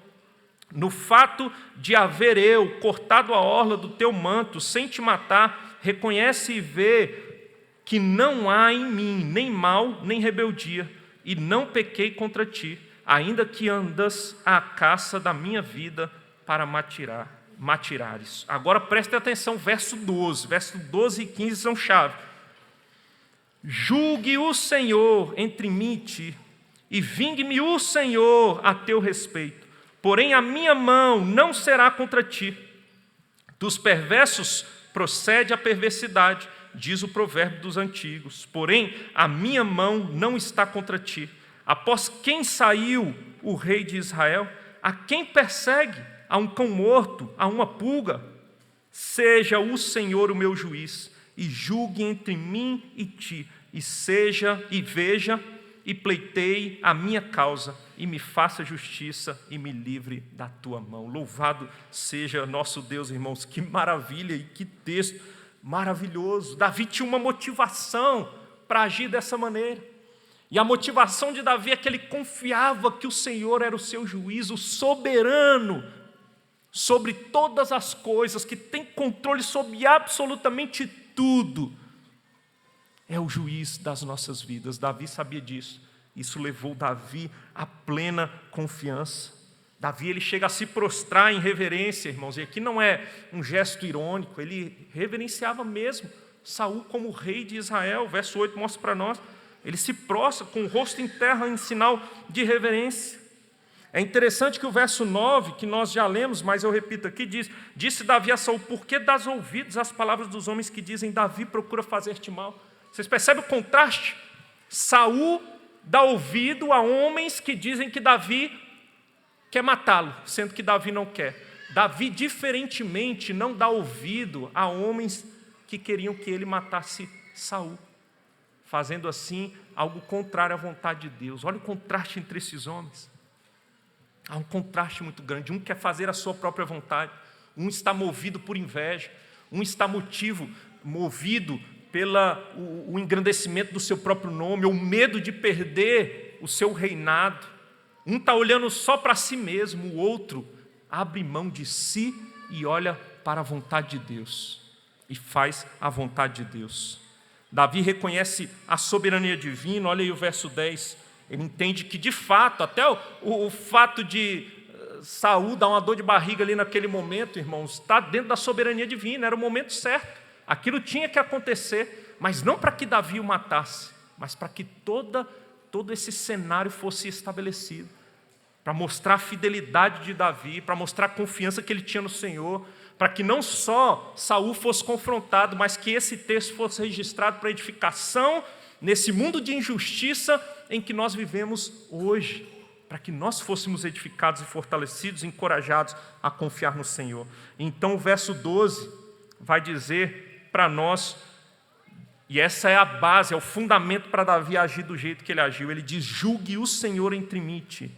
Speaker 1: No fato de haver eu cortado a orla do teu manto sem te matar, reconhece e vê que não há em mim nem mal nem rebeldia, e não pequei contra ti, ainda que andas à caça da minha vida para matirares. Agora preste atenção, verso 12 e 15 são chave. Julgue o Senhor entre mim e ti, e vingue-me o Senhor a teu respeito, porém a minha mão não será contra ti. Dos perversos procede a perversidade, diz o provérbio dos antigos, porém a minha mão não está contra ti. Após quem saiu o rei de Israel? A quem persegue? A um cão morto? A uma pulga? Seja o Senhor o meu juiz, e julgue entre mim e ti, e veja e pleiteie a minha causa, e me faça justiça e me livre da tua mão. Louvado seja nosso Deus, irmãos. Que maravilha e que texto maravilhoso. Davi tinha uma motivação para agir dessa maneira. E a motivação de Davi é que ele confiava que o Senhor era o seu juiz, o soberano sobre todas as coisas, que tem controle sobre absolutamente tudo. É o juiz das nossas vidas. Davi sabia disso. Isso levou Davi à plena confiança. Davi, ele chega a se prostrar em reverência, irmãos, e aqui não é um gesto irônico, ele reverenciava mesmo Saul como rei de Israel. O verso 8 mostra para nós, ele se prostra com o rosto em terra em sinal de reverência. É interessante que o verso 9, que nós já lemos, mas eu repito aqui, diz: Disse Davi a Saul: Por que dás ouvidos às palavras dos homens que dizem: Davi procura fazer-te mal? Vocês percebem o contraste? Saul dá ouvido a homens que dizem que Davi quer matá-lo, sendo que Davi não quer. Davi, diferentemente, não dá ouvido a homens que queriam que ele matasse Saul, fazendo assim algo contrário à vontade de Deus. Olha o contraste entre esses homens. Há um contraste muito grande. Um quer fazer a sua própria vontade, um está movido por inveja, um está movido pelo engrandecimento do seu próprio nome, ou medo de perder o seu reinado. Um está olhando só para si mesmo, o outro abre mão de si e olha para a vontade de Deus, e faz a vontade de Deus. Davi reconhece a soberania divina. Olha aí o verso 10, ele entende que de fato, até o fato de Saul dar uma dor de barriga ali naquele momento, irmãos, está dentro da soberania divina, era o momento certo, aquilo tinha que acontecer, mas não para que Davi o matasse, mas para que todo esse cenário fosse estabelecido, para mostrar a fidelidade de Davi, para mostrar a confiança que ele tinha no Senhor, para que não só Saul fosse confrontado, mas que esse texto fosse registrado para edificação nesse mundo de injustiça em que nós vivemos hoje, para que nós fôssemos edificados e fortalecidos, encorajados a confiar no Senhor. Então o verso 12 vai dizer para nós, e essa é a base, é o fundamento para Davi agir do jeito que ele agiu. Ele diz: julgue o Senhor entre mim e ti,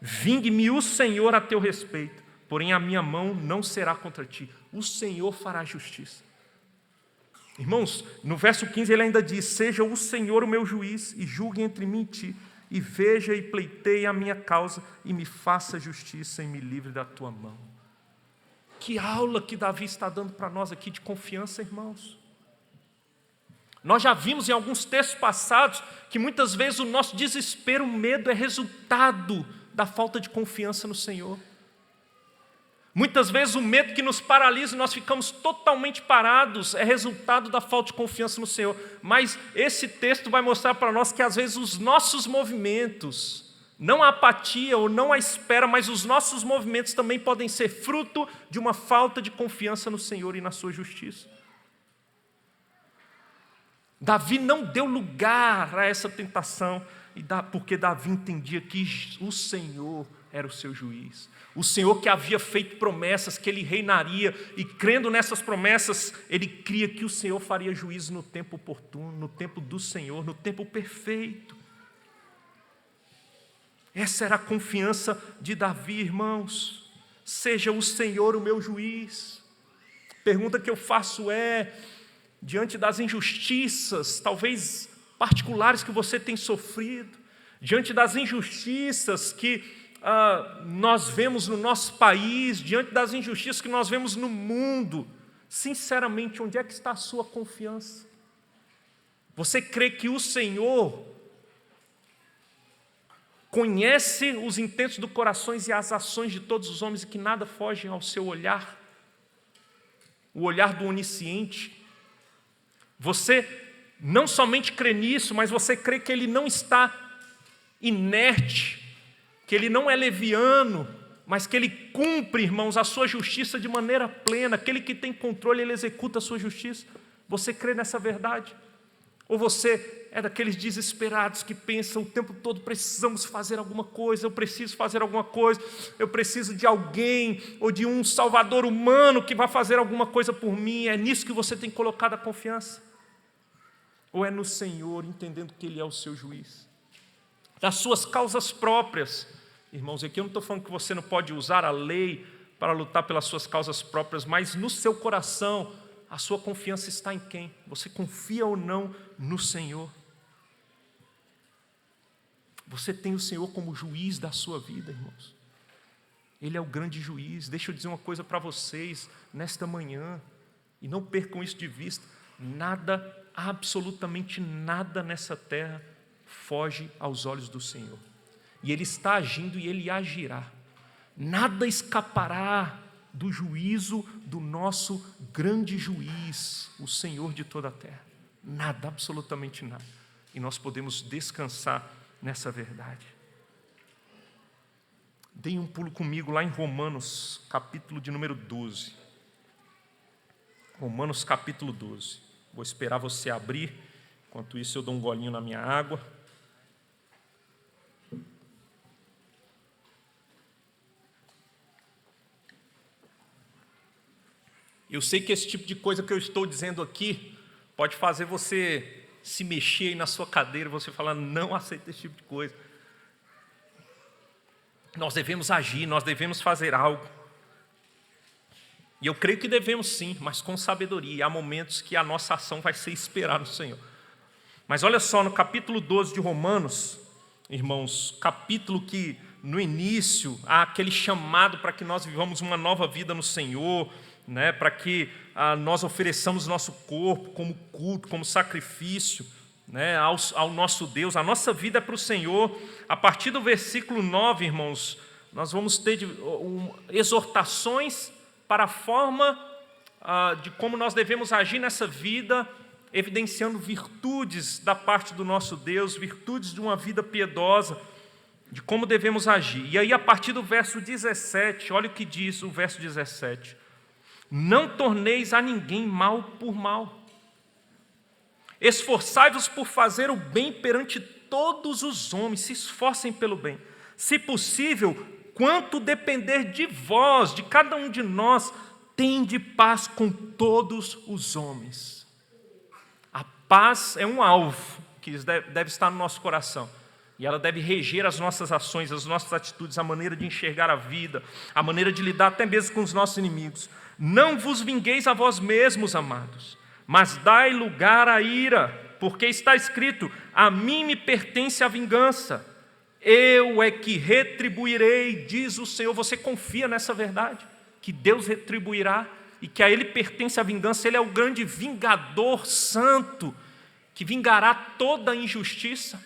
Speaker 1: vingue-me o Senhor a teu respeito, porém a minha mão não será contra ti. O Senhor fará justiça. Irmãos, no verso 15 ele ainda diz: seja o Senhor o meu juiz, e julgue entre mim e ti, e veja e pleiteie a minha causa, e me faça justiça e me livre da tua mão. Que aula que Davi está dando para nós aqui de confiança, irmãos. Nós já vimos em alguns textos passados que muitas vezes o nosso desespero, o medo é resultado da falta de confiança no Senhor. Muitas vezes o medo que nos paralisa e nós ficamos totalmente parados é resultado da falta de confiança no Senhor. Mas esse texto vai mostrar para nós que às vezes os nossos movimentos, não a apatia ou não a espera, mas os nossos movimentos também podem ser fruto de uma falta de confiança no Senhor e na sua justiça. Davi não deu lugar a essa tentação, porque Davi entendia que o Senhor era o seu juiz. O Senhor que havia feito promessas, que Ele reinaria, e crendo nessas promessas, ele cria que o Senhor faria juízo no tempo oportuno, no tempo do Senhor, no tempo perfeito. Essa era a confiança de Davi, irmãos. Seja o Senhor o meu juiz. Pergunta que eu faço é, diante das injustiças, talvez particulares que você tem sofrido, diante das injustiças que nós vemos no nosso país, diante das injustiças que nós vemos no mundo, sinceramente, onde é que está a sua confiança? Você crê que o Senhor conhece os intentos do coração e as ações de todos os homens e que nada foge ao seu olhar? O olhar do onisciente? Você não somente crê nisso, mas você crê que Ele não está inerte, que Ele não é leviano, mas que Ele cumpre, irmãos, a sua justiça de maneira plena. Aquele que tem controle, Ele executa a sua justiça. Você crê nessa verdade? Ou você é daqueles desesperados que pensam o tempo todo, precisamos fazer alguma coisa, eu preciso fazer alguma coisa, eu preciso de alguém, ou de um salvador humano que vai fazer alguma coisa por mim? É nisso que você tem colocado a confiança? Ou é no Senhor, entendendo que Ele é o seu juiz? Das suas causas próprias, irmãos, aqui eu não estou falando que você não pode usar a lei para lutar pelas suas causas próprias, mas no seu coração, a sua confiança está em quem? Você confia ou não no Senhor? Você tem o Senhor como juiz da sua vida, irmãos. Ele é o grande juiz. Deixa eu dizer uma coisa para vocês nesta manhã, e não percam isso de vista: nada, absolutamente nada nessa terra foge aos olhos do Senhor. E Ele está agindo e Ele agirá. Nada escapará do juízo do nosso grande juiz, o Senhor de toda a terra. Nada, absolutamente nada. E nós podemos descansar nessa verdade. Deem um pulo comigo lá em Romanos, capítulo de número 12. Romanos, capítulo 12. Vou esperar você abrir. Enquanto isso, eu dou um golinho na minha água. Eu sei que esse tipo de coisa que eu estou dizendo aqui pode fazer você se mexer aí na sua cadeira, você falar, não aceito esse tipo de coisa. Nós devemos agir, nós devemos fazer algo. E eu creio que devemos sim, mas com sabedoria. E há momentos que a nossa ação vai ser esperar no Senhor. Mas olha só, no capítulo 12 de Romanos, irmãos, capítulo que no início há aquele chamado para que nós vivamos uma nova vida no Senhor, né, para que nós ofereçamos nosso corpo como culto, como sacrifício, né, ao nosso Deus. A nossa vida é para o Senhor. A partir do versículo 9, irmãos, nós vamos ter exortações para a forma de como nós devemos agir nessa vida, evidenciando virtudes da parte do nosso Deus, virtudes de uma vida piedosa, de como devemos agir. E aí, a partir do verso 17, olha o que diz o verso 17: não torneis a ninguém mal por mal. Esforçai-vos por fazer o bem perante todos os homens, se esforcem pelo bem. Se possível, quanto depender de vós, de cada um de nós, tende paz com todos os homens. A paz é um alvo que deve estar no nosso coração. E ela deve reger as nossas ações, as nossas atitudes, a maneira de enxergar a vida, a maneira de lidar até mesmo com os nossos inimigos. Não vos vingueis a vós mesmos, amados, mas dai lugar à ira, porque está escrito: a mim me pertence a vingança, eu é que retribuirei, diz o Senhor. Você confia nessa verdade? Que Deus retribuirá e que a Ele pertence a vingança? Ele é o grande vingador santo. que vingará toda a injustiça.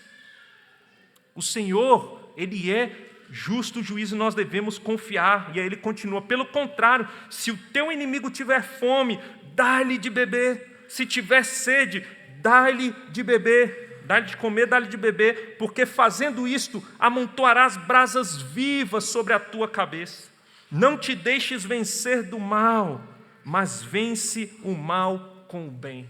Speaker 1: O Senhor, Ele é justo juiz e nós devemos confiar. E aí ele continua: pelo contrário, se o teu inimigo tiver fome, dá-lhe de beber. Se tiver sede, dá-lhe de beber. Dá-lhe de comer, dá-lhe de beber, porque fazendo isto, amontoarás brasas vivas sobre a tua cabeça. Não te deixes vencer do mal, mas vence o mal com o bem.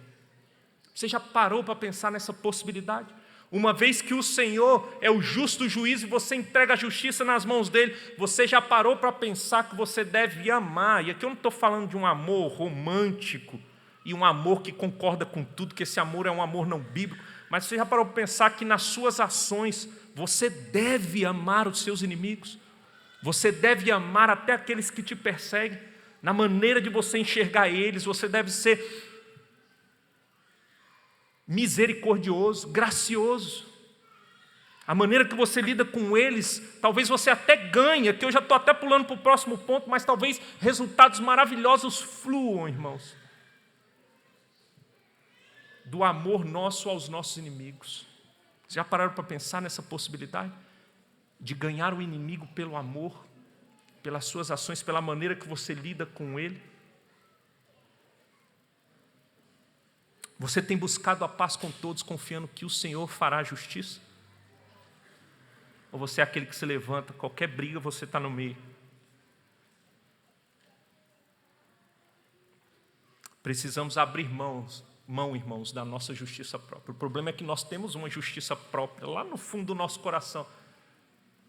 Speaker 1: Você já parou para pensar nessa possibilidade? Uma vez que o Senhor é o justo juiz e você entrega a justiça nas mãos dele, você já parou para pensar que você deve amar? E aqui eu não estou falando de um amor romântico e um amor que concorda com tudo, que esse amor é um amor não bíblico, mas você já parou para pensar que nas suas ações você deve amar os seus inimigos? Você deve amar até aqueles que te perseguem. Na maneira de você enxergar eles, você deve ser misericordioso, gracioso. A maneira que você lida com eles, talvez você até ganhe, que eu já estou até pulando para o próximo ponto, mas talvez resultados maravilhosos fluam, irmãos, do amor nosso aos nossos inimigos. Já pararam para pensar nessa possibilidade? De ganhar o inimigo pelo amor, pelas suas ações, pela maneira que você lida com ele? Você tem buscado a paz com todos, confiando que o Senhor fará a justiça? Ou você é aquele que se levanta, qualquer briga você está no meio? Precisamos abrir mão, irmãos, da nossa justiça própria. O problema é que nós temos uma justiça própria lá no fundo do nosso coração.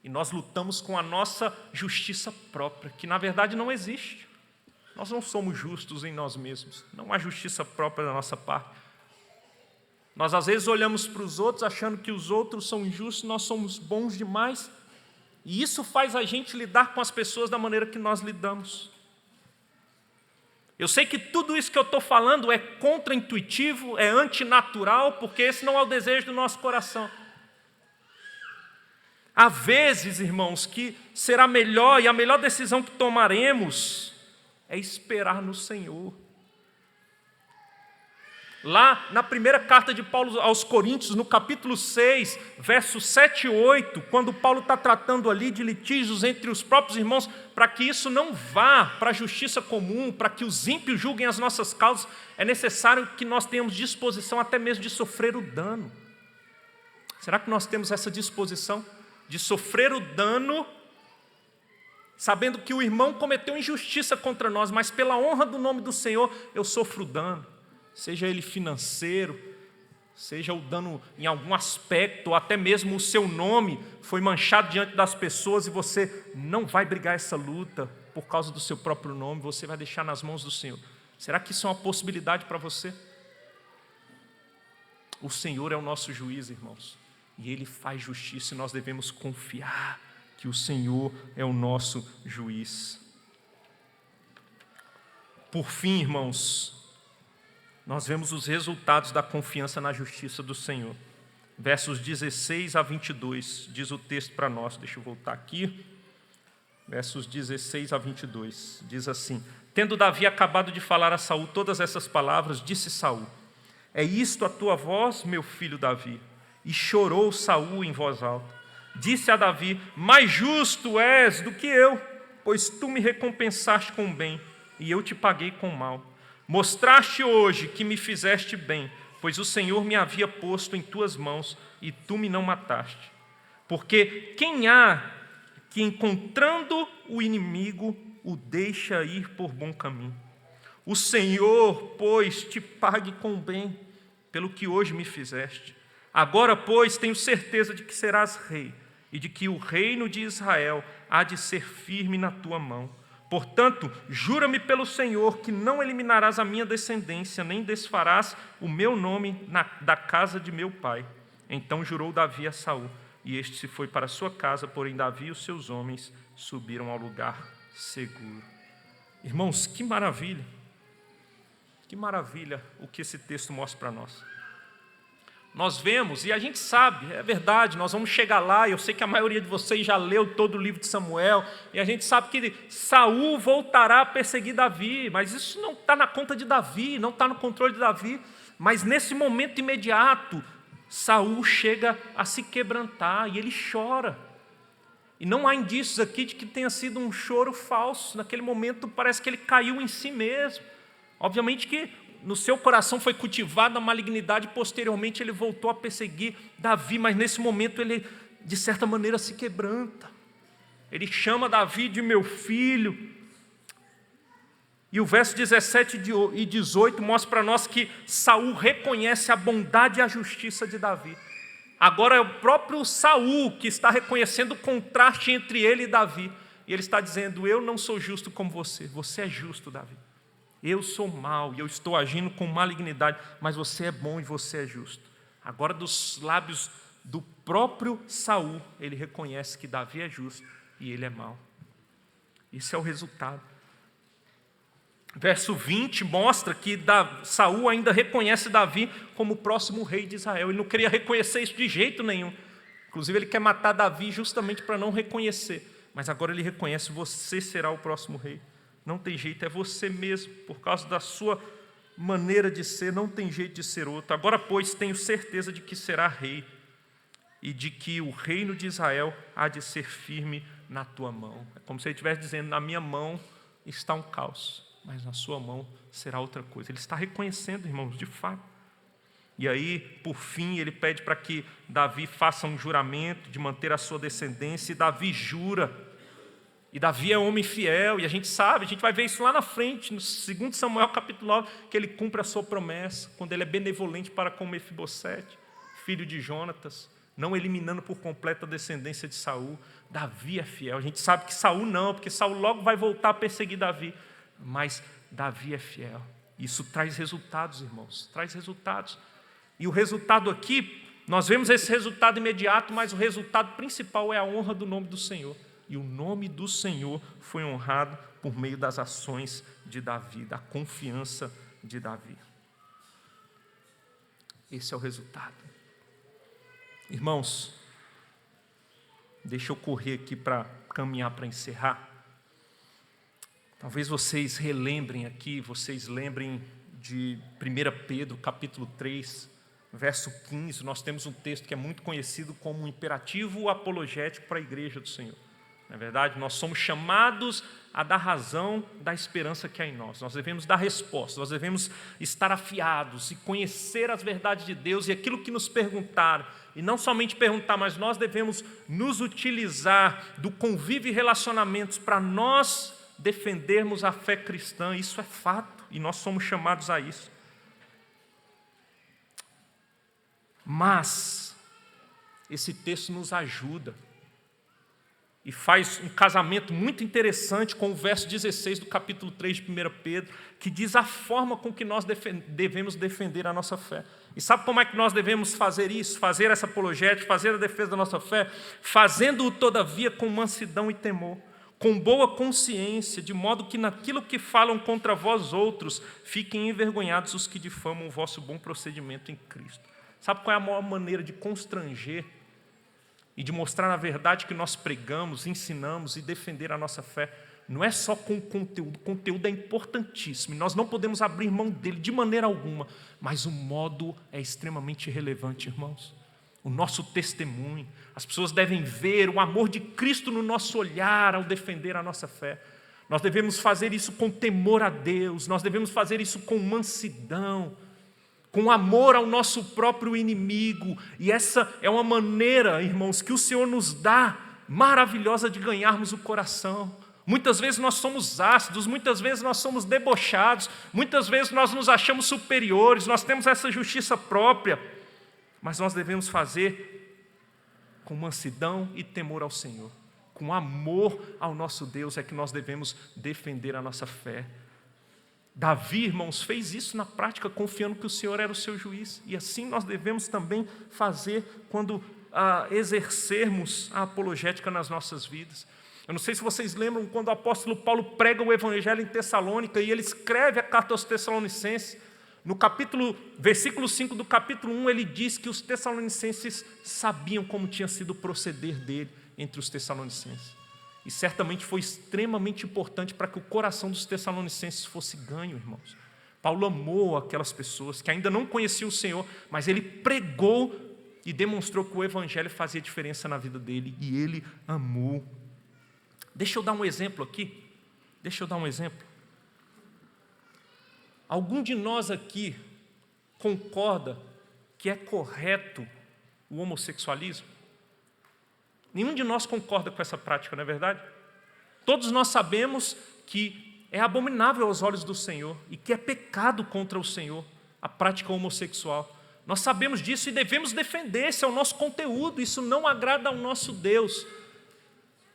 Speaker 1: E nós lutamos com a nossa justiça própria, que na verdade não existe. Nós não somos justos em nós mesmos. Não há justiça própria da nossa parte. Nós às vezes olhamos para os outros achando que os outros são injustos, nós somos bons demais. E isso faz a gente lidar com as pessoas da maneira que nós lidamos. Eu sei que tudo isso que eu estou falando é contra-intuitivo, é antinatural, porque esse não é o desejo do nosso coração. Há vezes, irmãos, que será melhor, e a melhor decisão que tomaremos é esperar no Senhor. Lá na primeira carta de Paulo aos Coríntios, no capítulo 6, versos 7 e 8, quando Paulo está tratando ali de litígios entre os próprios irmãos, para que isso não vá para a justiça comum, para que os ímpios julguem as nossas causas, é necessário que nós tenhamos disposição até mesmo de sofrer o dano. Será que nós temos essa disposição de sofrer o dano, sabendo que o irmão cometeu injustiça contra nós, mas pela honra do nome do Senhor eu sofro o dano? Seja ele financeiro, seja o dano em algum aspecto, ou até mesmo o seu nome foi manchado diante das pessoas e você não vai brigar essa luta por causa do seu próprio nome, você vai deixar nas mãos do Senhor. Será que isso é uma possibilidade para você? O Senhor é o nosso juiz, irmãos, e Ele faz justiça e nós devemos confiar que o Senhor é o nosso juiz. Por fim, irmãos, nós vemos os resultados da confiança na justiça do Senhor. Versos 16 a 22, diz o texto para nós. Deixa eu voltar aqui. Versos 16 a 22, diz assim: tendo Davi acabado de falar a Saul todas essas palavras, disse Saul: é isto a tua voz, meu filho Davi? E chorou Saul em voz alta. Disse a Davi: mais justo és do que eu, pois tu me recompensaste com bem, e eu te paguei com mal. Mostraste hoje que me fizeste bem, pois o Senhor me havia posto em tuas mãos, e tu me não mataste. Porque quem há que, encontrando o inimigo, o deixa ir por bom caminho? O Senhor, pois, te pague com bem, pelo que hoje me fizeste. Agora, pois, tenho certeza de que serás rei, e de que o reino de Israel há de ser firme na tua mão. Portanto, jura-me pelo Senhor que não eliminarás a minha descendência, nem desfarás o meu nome da casa de meu pai. Então jurou Davi a Saul, e este se foi para a sua casa, porém Davi e os seus homens subiram ao lugar seguro. Irmãos, que maravilha o que esse texto mostra para nós. Nós vemos, e a gente sabe, é verdade, nós vamos chegar lá, eu sei que a maioria de vocês já leu todo o livro de Samuel, e a gente sabe que Saul voltará a perseguir Davi, mas isso não está na conta de Davi, não está no controle de Davi. Mas nesse momento imediato, Saul chega a se quebrantar e ele chora. E não há indícios aqui de que tenha sido um choro falso. Naquele momento parece que ele caiu em si mesmo. Obviamente que no seu coração foi cultivada a malignidade, e posteriormente ele voltou a perseguir Davi, mas nesse momento ele, de certa maneira, se quebranta. Ele chama Davi de meu filho. E o verso 17 e 18 mostra para nós que Saul reconhece a bondade e a justiça de Davi. Agora é o próprio Saul que está reconhecendo o contraste entre ele e Davi. E ele está dizendo, eu não sou justo como você é justo, Davi. Eu sou mau e eu estou agindo com malignidade, mas você é bom e você é justo. Agora dos lábios do próprio Saul, ele reconhece que Davi é justo e ele é mau. Isso é o resultado. Verso 20 mostra que Saul ainda reconhece Davi como o próximo rei de Israel. Ele não queria reconhecer isso de jeito nenhum. Inclusive ele quer matar Davi justamente para não reconhecer. Mas agora ele reconhece, você será o próximo rei. Não tem jeito, é você mesmo, por causa da sua maneira de ser, não tem jeito de ser outro. Agora, pois, tenho certeza de que será rei, e de que o reino de Israel há de ser firme na tua mão. É como se ele estivesse dizendo, na minha mão está um caos, mas na sua mão será outra coisa. Ele está reconhecendo, irmãos, de fato. E aí, por fim, ele pede para que Davi faça um juramento de manter a sua descendência, e Davi jura. E Davi é homem fiel, e a gente sabe, a gente vai ver isso lá na frente, no 2 Samuel capítulo 9, que ele cumpre a sua promessa, quando ele é benevolente para com Mefibosete, filho de Jonatas, não eliminando por completo a descendência de Saul. Davi é fiel. A gente sabe que Saul não, porque Saul logo vai voltar a perseguir Davi. Mas Davi é fiel. Isso traz resultados, irmãos, traz resultados. E o resultado aqui, nós vemos esse resultado imediato, mas o resultado principal é a honra do nome do Senhor. E o nome do Senhor foi honrado por meio das ações de Davi, da confiança de Davi. Esse é o resultado. Irmãos, deixa eu correr aqui para caminhar para encerrar. Talvez vocês relembrem aqui, vocês lembrem de 1 Pedro, capítulo 3, verso 15. Nós temos um texto que é muito conhecido como um imperativo apologético para a igreja do Senhor. Não é verdade? Nós somos chamados a dar razão da esperança que há em nós. Nós devemos dar resposta, nós devemos estar afiados e conhecer as verdades de Deus e aquilo que nos perguntaram. E não somente perguntar, mas nós devemos nos utilizar do convívio e relacionamentos para nós defendermos a fé cristã. Isso é fato e nós somos chamados a isso. Mas esse texto nos ajuda e faz um casamento muito interessante com o verso 16 do capítulo 3 de 1 Pedro, que diz a forma com que nós devemos defender a nossa fé. E sabe como é que nós devemos fazer isso? Fazer essa apologética, fazer a defesa da nossa fé? Fazendo-o, todavia, com mansidão e temor, com boa consciência, de modo que naquilo que falam contra vós outros, fiquem envergonhados os que difamam o vosso bom procedimento em Cristo. Sabe qual é a maior maneira de constranger e de mostrar a verdade que nós pregamos, ensinamos e defender a nossa fé? Não é só com o conteúdo. O conteúdo é importantíssimo e nós não podemos abrir mão dele de maneira alguma, mas o modo é extremamente relevante, irmãos. O nosso testemunho, as pessoas devem ver o amor de Cristo no nosso olhar ao defender a nossa fé. Nós devemos fazer isso com temor a Deus, nós devemos fazer isso com mansidão, com amor ao nosso próprio inimigo. E essa é uma maneira, irmãos, que o Senhor nos dá, maravilhosa, de ganharmos o coração. Muitas vezes nós somos ácidos, muitas vezes nós somos debochados, muitas vezes nós nos achamos superiores, nós temos essa justiça própria, mas nós devemos fazer com mansidão e temor ao Senhor. Com amor ao nosso Deus é que nós devemos defender a nossa fé. Davi, irmãos, fez isso na prática, confiando que o Senhor era o seu juiz. E assim nós devemos também fazer quando exercermos a apologética nas nossas vidas. Eu não sei se vocês lembram quando o apóstolo Paulo prega o evangelho em Tessalônica e ele escreve a carta aos Tessalonicenses. No versículo 5 do capítulo 1, ele diz que os Tessalonicenses sabiam como tinha sido o proceder dele entre os Tessalonicenses. E certamente foi extremamente importante para que o coração dos Tessalonicenses fosse ganho, irmãos. Paulo amou aquelas pessoas que ainda não conheciam o Senhor, mas ele pregou e demonstrou que o evangelho fazia diferença na vida dele, e ele amou. Deixa eu dar um exemplo aqui. Algum de nós aqui concorda que é correto o homossexualismo? Nenhum de nós concorda com essa prática, não é verdade? Todos nós sabemos que é abominável aos olhos do Senhor e que é pecado contra o Senhor a prática homossexual. Nós sabemos disso e devemos defender, esse é o nosso conteúdo, isso não agrada ao nosso Deus.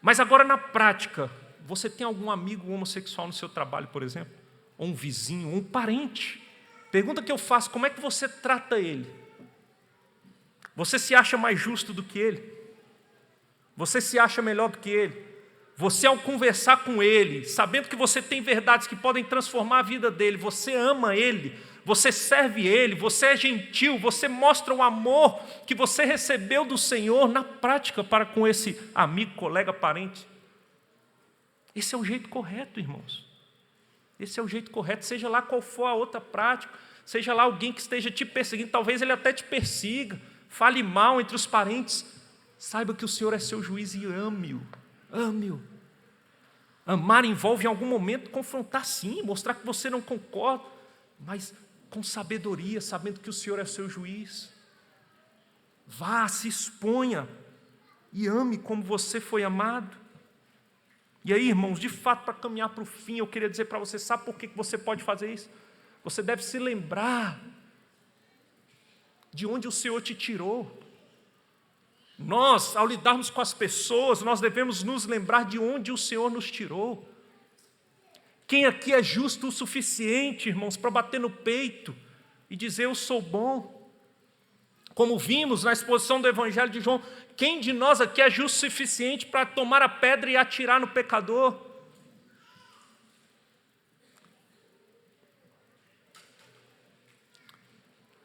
Speaker 1: Mas agora na prática, você tem algum amigo homossexual no seu trabalho, por exemplo? Ou um vizinho, ou um parente? Pergunta que eu faço, como é que você trata ele? Você se acha mais justo do que ele? Você se acha melhor do que ele? Você, ao conversar com ele, sabendo que você tem verdades que podem transformar a vida dele, você ama ele, você serve ele, você é gentil, você mostra o amor que você recebeu do Senhor na prática para com esse amigo, colega, parente. Esse é o jeito correto, irmãos. Esse é o jeito correto, seja lá qual for a outra prática, seja lá alguém que esteja te perseguindo, talvez ele até te persiga, fale mal entre os parentes, saiba que o Senhor é seu juiz e ame-o, ame-o. Amar envolve em algum momento confrontar sim, mostrar que você não concorda, mas com sabedoria, sabendo que o Senhor é seu juiz. Vá, se exponha e ame como você foi amado. E aí, irmãos, de fato, para caminhar para o fim, eu queria dizer para você, sabe por que você pode fazer isso? Você deve se lembrar de onde o Senhor te tirou. Nós, ao lidarmos com as pessoas, nós devemos nos lembrar de onde o Senhor nos tirou. Quem aqui é justo o suficiente, irmãos, para bater no peito e dizer eu sou bom? Como vimos na exposição do Evangelho de João, quem de nós aqui é justo o suficiente para tomar a pedra e atirar no pecador?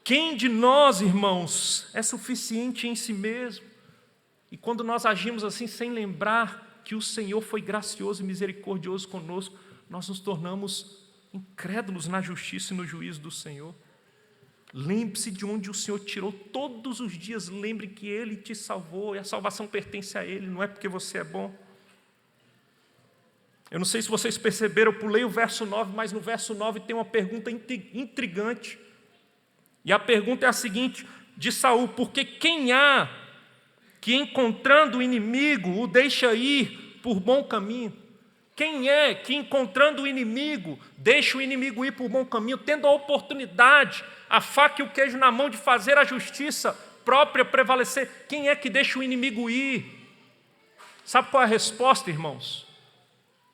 Speaker 1: Quem de nós, irmãos, é suficiente em si mesmo? E quando nós agimos assim, sem lembrar que o Senhor foi gracioso e misericordioso conosco, nós nos tornamos incrédulos na justiça e no juízo do Senhor. Lembre-se de onde o Senhor tirou todos os dias, lembre que Ele te salvou, e a salvação pertence a Ele, não é porque você é bom. Eu não sei se vocês perceberam, eu pulei o verso 9, mas no verso 9 tem uma pergunta intrigante. E a pergunta é a seguinte, de Saul: porque quem há que encontrando o inimigo o deixa ir por bom caminho? Quem é que encontrando o inimigo deixa o inimigo ir por bom caminho, tendo a oportunidade, a faca e o queijo na mão de fazer a justiça própria prevalecer? Quem é que deixa o inimigo ir? Sabe qual é a resposta, irmãos?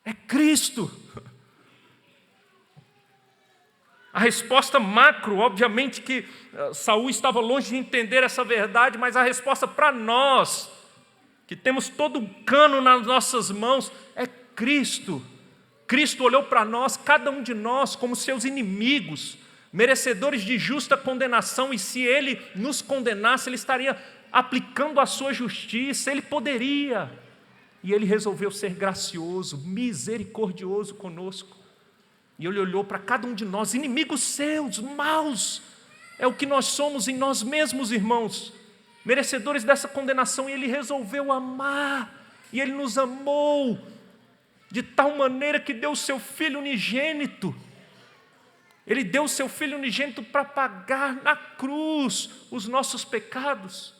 Speaker 1: É Cristo. A resposta macro, obviamente que Saul estava longe de entender essa verdade, mas a resposta para nós, que temos todo o cano nas nossas mãos, é Cristo. Cristo olhou para nós, cada um de nós, como seus inimigos, merecedores de justa condenação, e se Ele nos condenasse, Ele estaria aplicando a sua justiça, Ele poderia, e Ele resolveu ser gracioso, misericordioso conosco, e Ele olhou para cada um de nós, inimigos seus, maus, é o que nós somos em nós mesmos, irmãos, merecedores dessa condenação, e Ele resolveu amar, e Ele nos amou, de tal maneira que deu o seu Filho unigênito. Ele deu o seu Filho unigênito para pagar na cruz os nossos pecados.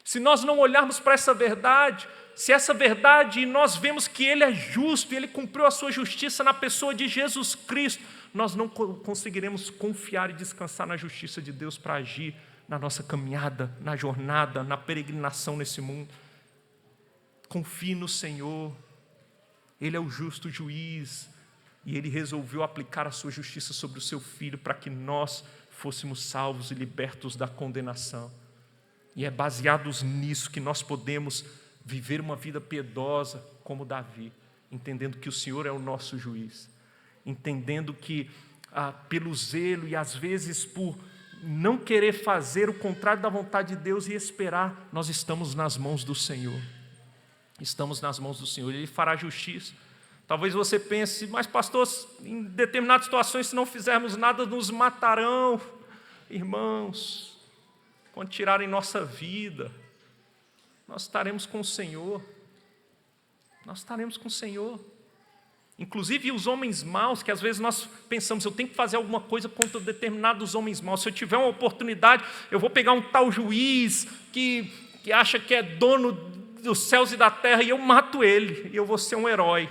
Speaker 1: Se nós não olharmos para essa verdade, se essa verdade e nós vemos que Ele é justo e Ele cumpriu a sua justiça na pessoa de Jesus Cristo, nós não conseguiremos confiar e descansar na justiça de Deus para agir na nossa caminhada, na jornada, na peregrinação nesse mundo. Confie no Senhor, Ele é o justo juiz, e Ele resolveu aplicar a sua justiça sobre o seu Filho para que nós fôssemos salvos e libertos da condenação. E é baseados nisso que nós podemos viver uma vida piedosa como Davi, entendendo que o Senhor é o nosso juiz, entendendo que pelo zelo e às vezes por não querer fazer o contrário da vontade de Deus e esperar, nós estamos nas mãos do Senhor. Estamos nas mãos do Senhor, Ele fará justiça. Talvez você pense, mas pastor, em determinadas situações, se não fizermos nada, nos matarão. Irmãos, quando tirarem nossa vida, nós estaremos com o Senhor. Nós estaremos com o Senhor. Inclusive os homens maus, que às vezes nós pensamos, eu tenho que fazer alguma coisa contra determinados homens maus. Se eu tiver uma oportunidade, eu vou pegar um tal juiz que acha que é dono dos céus e da terra, e eu mato ele, e eu vou ser um herói.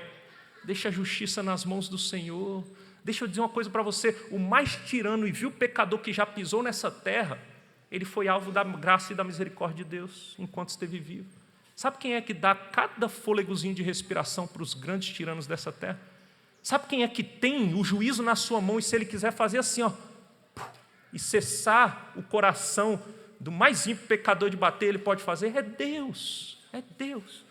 Speaker 1: Deixa a justiça nas mãos do Senhor. Deixa eu dizer uma coisa para você, o mais tirano e vil pecador que já pisou nessa terra, ele foi alvo da graça e da misericórdia de Deus, enquanto esteve vivo. Sabe quem é que dá cada fôlegozinho de respiração para os grandes tiranos dessa terra? Sabe quem é que tem o juízo na sua mão, e se ele quiser fazer assim, e cessar o coração do mais ímpio pecador de bater, ele pode fazer? É Deus, é Deus.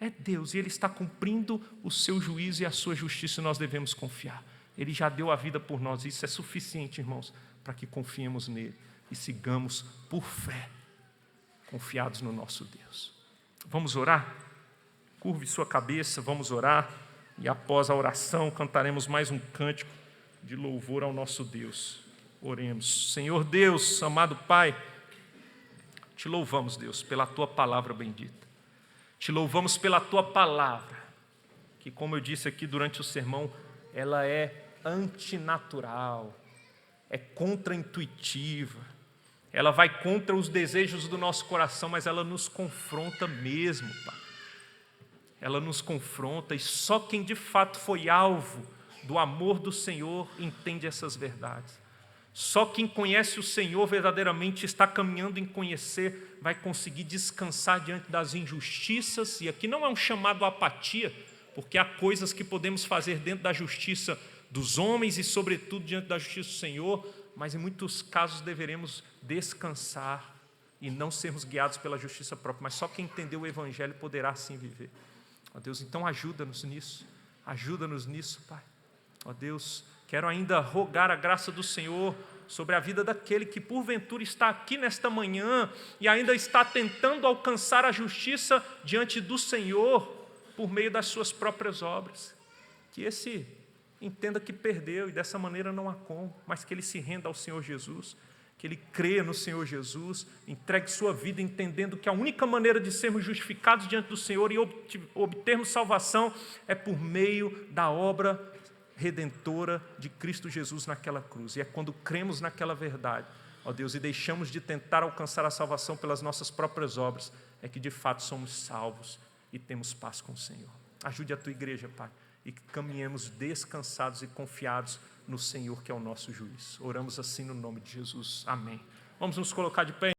Speaker 1: É Deus, e Ele está cumprindo o seu juízo e a sua justiça, e nós devemos confiar. Ele já deu a vida por nós, e isso é suficiente, irmãos, para que confiemos nele e sigamos por fé, confiados no nosso Deus. Vamos orar? Curve sua cabeça, vamos orar, e após a oração cantaremos mais um cântico de louvor ao nosso Deus. Oremos. Senhor Deus, amado Pai, te louvamos, Deus, pela Tua palavra bendita. Te louvamos pela Tua palavra, que, como eu disse aqui durante o sermão, ela é antinatural, é contraintuitiva, ela vai contra os desejos do nosso coração, mas ela nos confronta mesmo, Pai. Ela nos confronta, e só quem de fato foi alvo do amor do Senhor entende essas verdades. Só quem conhece o Senhor verdadeiramente, está caminhando em conhecer, vai conseguir descansar diante das injustiças. E aqui não é um chamado à apatia, porque há coisas que podemos fazer dentro da justiça dos homens e, sobretudo, diante da justiça do Senhor, mas em muitos casos deveremos descansar e não sermos guiados pela justiça própria. Mas só quem entendeu o Evangelho poderá assim viver. Ó Deus, então ajuda-nos nisso, Pai. Ó Deus, quero ainda rogar a graça do Senhor sobre a vida daquele que porventura está aqui nesta manhã e ainda está tentando alcançar a justiça diante do Senhor por meio das suas próprias obras. Que esse entenda que perdeu e dessa maneira não há como, mas que ele se renda ao Senhor Jesus, que ele creia no Senhor Jesus, entregue sua vida entendendo que a única maneira de sermos justificados diante do Senhor e obtermos salvação é por meio da obra redentora de Cristo Jesus naquela cruz. E é quando cremos naquela verdade, ó Deus, e deixamos de tentar alcançar a salvação pelas nossas próprias obras, é que de fato somos salvos e temos paz com o Senhor. Ajude a Tua igreja, Pai, e que caminhemos descansados e confiados no Senhor, que é o nosso juiz. Oramos assim no nome de Jesus. Amém. Vamos nos colocar de pé.